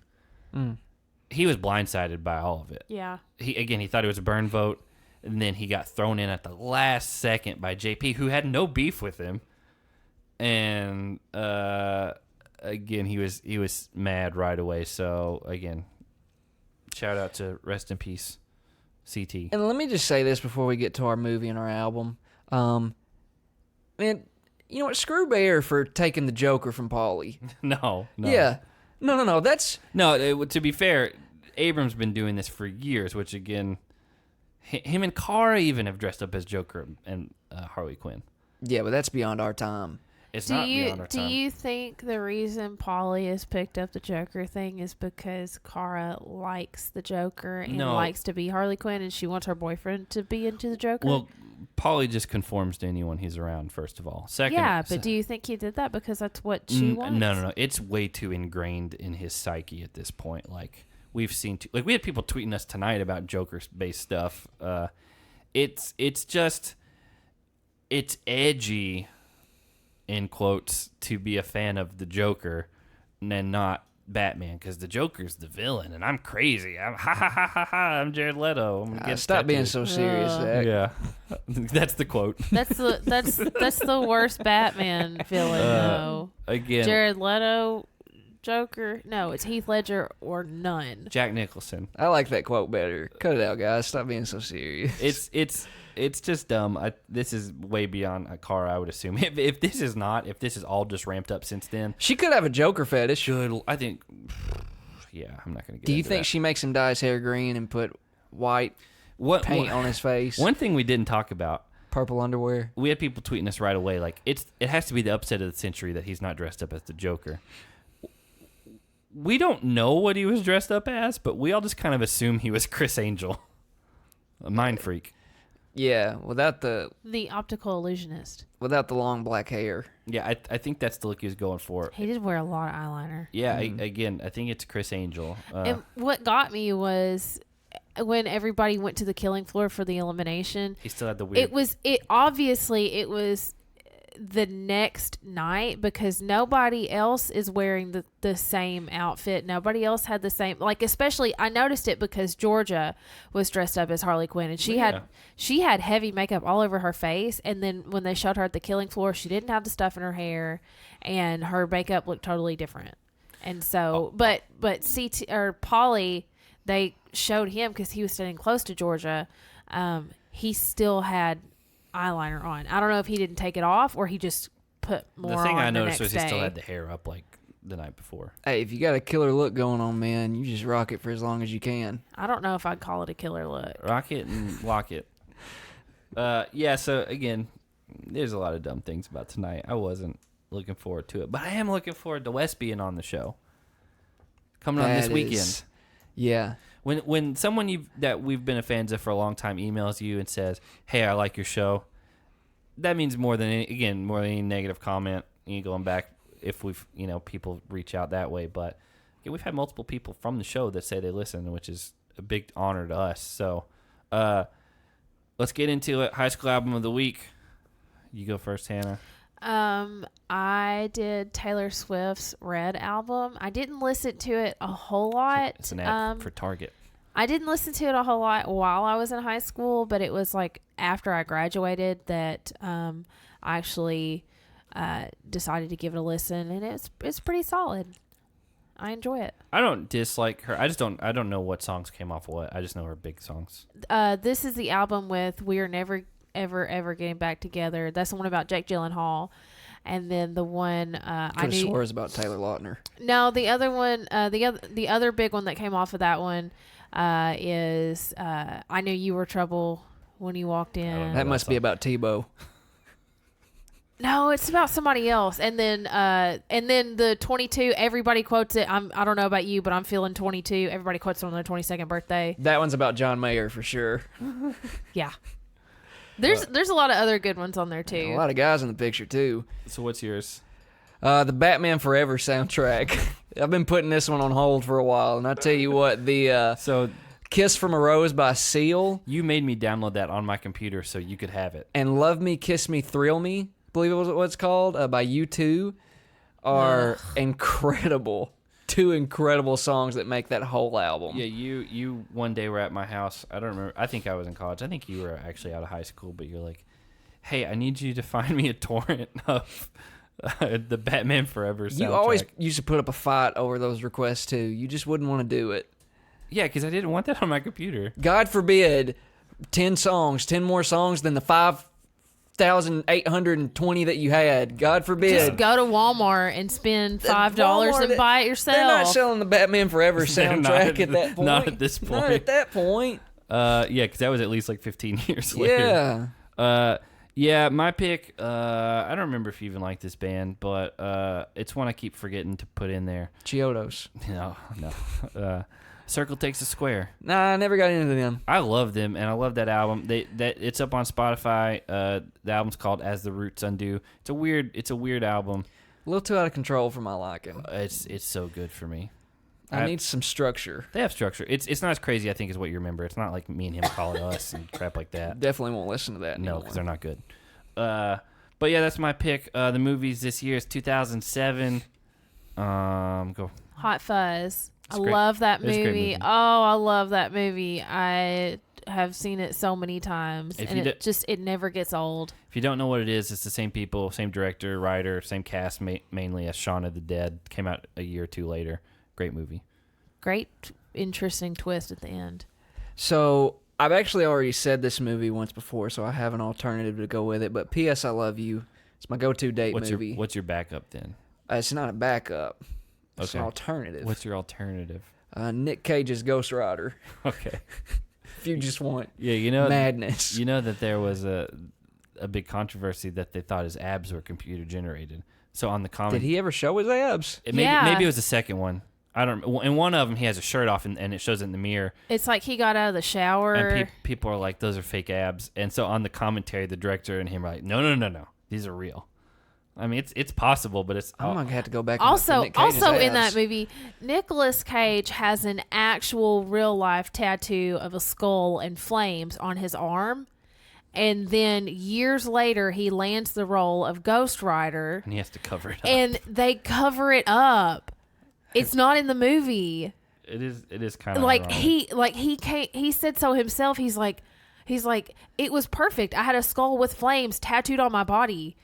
He was blindsided by all of it. Yeah. He thought it was a burn vote. And then he got thrown in at the last second by JP, who had no beef with him. And again, he was mad right away. So again, shout out to rest in peace, CT. And let me just say this before we get to our movie and our album. Man, you know what? Screw Bear for taking the Joker from Paulie. No. Yeah. No. That's to be fair, Abrams been doing this for years. Which again, him and Cara even have dressed up as Joker and Harley Quinn. Yeah, but that's beyond our time. It's not beyond our time. Do you think the reason Polly has picked up the Joker thing is because Cara likes the Joker and likes to be Harley Quinn and she wants her boyfriend to be into the Joker? Well, Polly just conforms to anyone he's around, first of all. Second, yeah, but do you think he did that because that's what she wants? No. It's way too ingrained in his psyche at this point. Like, we've seen like we had people tweeting us tonight about Joker-based stuff. It's edgy, in quotes, to be a fan of the Joker and not Batman, because the Joker's the villain and I'm crazy. I'm Jared Leto. I'm gonna get stop being tattooed. so serious, Zach. Yeah, that's the quote. That's the worst Batman villain though. Again, Jared Leto, Joker. No, it's Heath Ledger or none. Jack Nicholson. I like that quote better. Cut it out, guys. Stop being so serious. It's just dumb. This is way beyond a car, I would assume. If this is all just ramped up since then. She could have a Joker fetish. Good. I think. Yeah, I'm not gonna get. Do you into think that. she makes him dye his hair green and put white paint on his face? One thing we didn't talk about. Purple underwear. We had people tweeting us right away, like it has to be the upset of the century that he's not dressed up as the Joker. We don't know what he was dressed up as, but we all just kind of assume he was Chris Angel, a mind freak. Yeah, without the optical illusionist. Without the long black hair. Yeah, I think that's the look he was going for. He did wear a lot of eyeliner. Yeah, I think it's Chris Angel. And what got me was when everybody went to the killing floor for the elimination. He still had the weird. It was the next night because nobody else is wearing the same outfit. Nobody else had the same, like, especially I noticed it because Georgia was dressed up as Harley Quinn and she had heavy makeup all over her face, and then when they showed her at the killing floor, she didn't have the stuff in her hair and her makeup looked totally different. And so but CT or Polly, they showed him because he was standing close to Georgia. He still had eyeliner on. I don't know if he didn't take it off or he just put more on the thing I noticed next was he still day. had the hair up like the night before. Hey, if you got a killer look going on, man, you just rock it for as long as you can. I don't know if I'd call it a killer look. Rock it and lock it. Yeah, so again, there's a lot of dumb things about tonight. I wasn't looking forward to it, but I am looking forward to Wes being on the show. Coming on this weekend. Yeah. When someone that we've been a fans of for a long time emails you and says, "Hey, I like your show," that means more than any negative comment. You going back if people reach out that way, but we've had multiple people from the show that say they listen, which is a big honor to us. So, let's get into it. High School Album of the Week. You go first, Hannah. I did Taylor Swift's Red album. I didn't listen to it a whole lot. It's an ad for Target. I didn't listen to it a whole lot while I was in high school, but it was like after I graduated that I actually decided to give it a listen, and it's pretty solid. I enjoy it. I don't dislike her. I don't know what songs came off what. I just know her big songs. This is the album with We Are Never Ever Getting Back Together. That's the one about Jake Gyllenhaal. And then the one I knew swore is about Taylor Lautner. No, the other one, the other big one that came off of that one is I Knew You Were Trouble When You Walked In. That must be about Tebow. No, it's about somebody else. And then the 22, everybody quotes it. I don't know about you, but I'm feeling 22. Everybody quotes it on their 22nd birthday. That one's about John Mayer for sure. Yeah. There's a lot of other good ones on there too. A lot of guys in the picture too. So what's yours? The Batman Forever soundtrack. I've been putting this one on hold for a while, and I tell you what, the So Kiss from a Rose by Seal you made me download that on my computer so you could have it. and Love Me, Kiss Me, Thrill Me, I believe it was what it's called, by U2, are incredible. Two incredible songs that make that whole album. Yeah, you one day were at my house. I don't remember. I think I was in college. I think you were actually out of high school, but you're like, "Hey, I need you to find me a torrent of the Batman Forever soundtrack." You always used to put up a fight over those requests too. You just wouldn't want to do it. Yeah, because I didn't want that on my computer. God forbid 10 more songs than the 5,820 that you had. God forbid. Just go to Walmart and spend $5 and buy it yourself. They're not selling the Batman Forever soundtrack at that point. Not at this point. Not at that point. Yeah, because that was at least like 15 years later. Yeah. Yeah, my pick, I don't remember if you even like this band, but it's one I keep forgetting to put in there. Chiodos. No. Circle Takes a Square. Nah, I never got into them. I love them, and I love that album. It's up on Spotify. The album's called As the Roots Undo. It's a weird album. A little too out of control for my liking. It's so good for me. I need some structure. They have structure. It's not as crazy, I think, as what you remember. It's not like me and him calling us and crap like that. Definitely won't listen to that. No, because they're not good. But yeah, that's my pick. The movies this year is 2007. Go. Hot Fuzz. I great. love that It's a great movie. movie. Oh, I love that movie. I have seen it so many times, If and you it never gets old. If you don't know what it is, it's the same people, same director, writer, same cast, mainly as Shaun of the Dead. Came out a year or two later. Great movie. Great, interesting twist at the end. So I've actually already said this movie once before, so I have an alternative to go with it. But P.S. I Love You. It's my go-to date movie. What's your backup then? It's not a backup. It's Okay. an alternative. What's your alternative? Nick Cage's Ghost Rider. Okay. If you just want Yeah, madness. You know that there was a big controversy that they thought his abs were computer generated. So on the comment, Did he ever show his abs? Maybe it was the second one. I don't. In one of them, he has a shirt off and it shows it in the mirror. It's like he got out of the shower. And people are like, "Those are fake abs." And so on the commentary, the director and him are like, "No, these are real." I mean, it's possible, but it's I'm gonna have to go back. And Also, look at Nick Cage's in that abs. movie, Nicolas Cage has an actual real life tattoo of a skull and flames on his arm, and then years later, he lands the role of Ghost Rider, and he has to cover it up. and they cover it up. It's not in the movie. It is kind of Like he said so himself. He's like, it was perfect. I had a skull with flames tattooed on my body.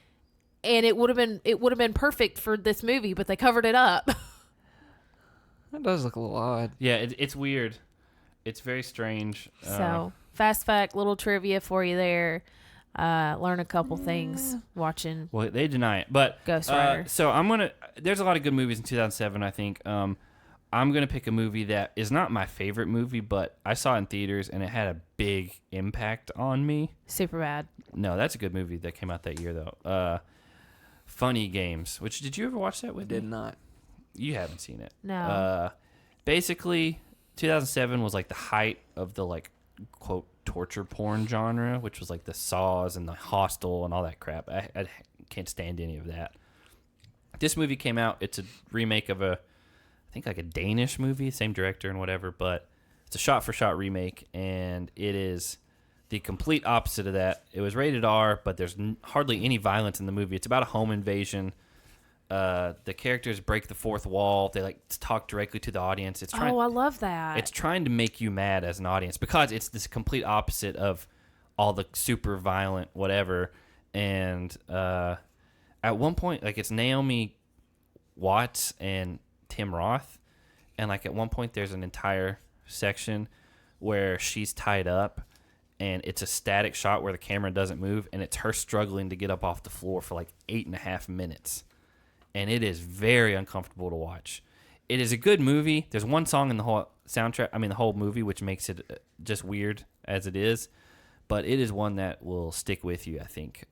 And it would have been perfect for this movie, but they covered it up. That does look a little odd. Yeah, it's weird. It's very strange. So, fast fact, little trivia for you there. Learn a couple things watching. Well, they deny it, but Ghost Rider. So there's a lot of good movies in 2007. I think I'm gonna pick a movie that is not my favorite movie, but I saw it in theaters and it had a big impact on me. Super bad. No, that's a good movie that came out that year though. Funny Games. Which did you ever watch that with me? Did not. You haven't seen it. No. Basically, 2007 was like the height of the like quote torture porn genre, which was like the Saws and the Hostel and all that crap. I can't stand any of that. This movie came out. It's a remake of I think like a Danish movie, same director and whatever, but it's a shot-for-shot remake, and it is the complete opposite of that. It was rated R, but there's hardly any violence in the movie. It's about a home invasion. The characters break the fourth wall. They like talk directly to the audience. I love that. It's trying to make you mad as an audience because it's this complete opposite of all the super violent whatever. And at one point, like it's Naomi Watts and Tim Roth, and like at one point there's an entire section where she's tied up. And it's a static shot where the camera doesn't move, and it's her struggling to get up off the floor for like 8.5 minutes. And it is very uncomfortable to watch. It is a good movie. There's one song in the whole soundtrack, the whole movie, which makes it just weird as it is. But it is one that will stick with you, I think.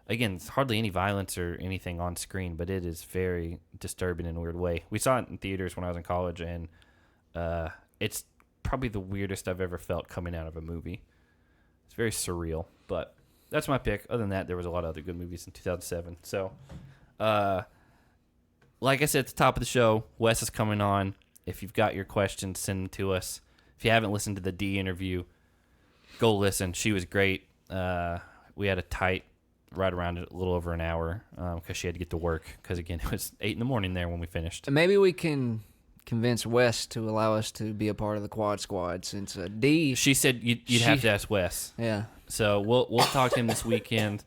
Again, it's hardly any violence or anything on screen, but it is very disturbing in a weird way. We saw it in theaters when I was in college, and it's probably the weirdest I've ever felt coming out of a movie. It's very surreal, but that's my pick. Other than that, there was a lot of other good movies in 2007. So, like I said at the top of the show, Wes is coming on. If you've got your questions, send them to us. If you haven't listened to the D interview, go listen. She was great. We had a tight right around a little over an hour because she had to get to work because, again, it was 8 a.m. there when we finished. Maybe we can convince Wes to allow us to be a part of the Quad Squad since D. She said you'd have to ask Wes. Yeah. So we'll talk to him this weekend.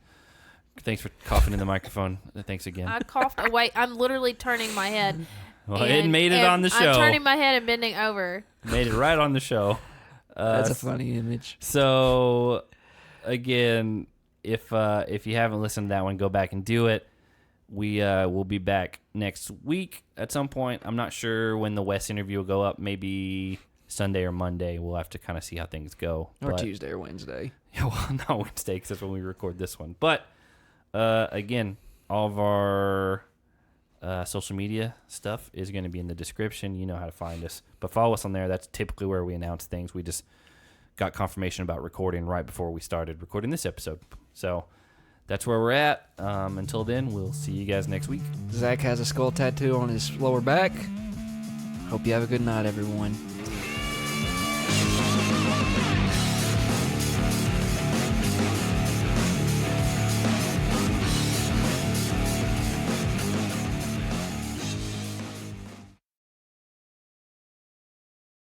Thanks for coughing in the microphone. Thanks again. I coughed away. I'm literally turning my head. Well, it made it on the show. I'm turning my head and bending over. Made it right on the show. That's a funny image. So, again, if you haven't listened to that one, go back and do it. We will be back next week at some point. I'm not sure when the Wes interview will go up. Maybe Sunday or Monday. We'll have to kind of see how things go. Or Tuesday or Wednesday. Yeah, well, not Wednesday because that's when we record this one. But, again, all of our social media stuff is going to be in the description. You know how to find us. But follow us on there. That's typically where we announce things. We just got confirmation about recording right before we started recording this episode. So that's where we're at. Until then, we'll see you guys next week. Zach has a skull tattoo on his lower back. Hope you have a good night, everyone.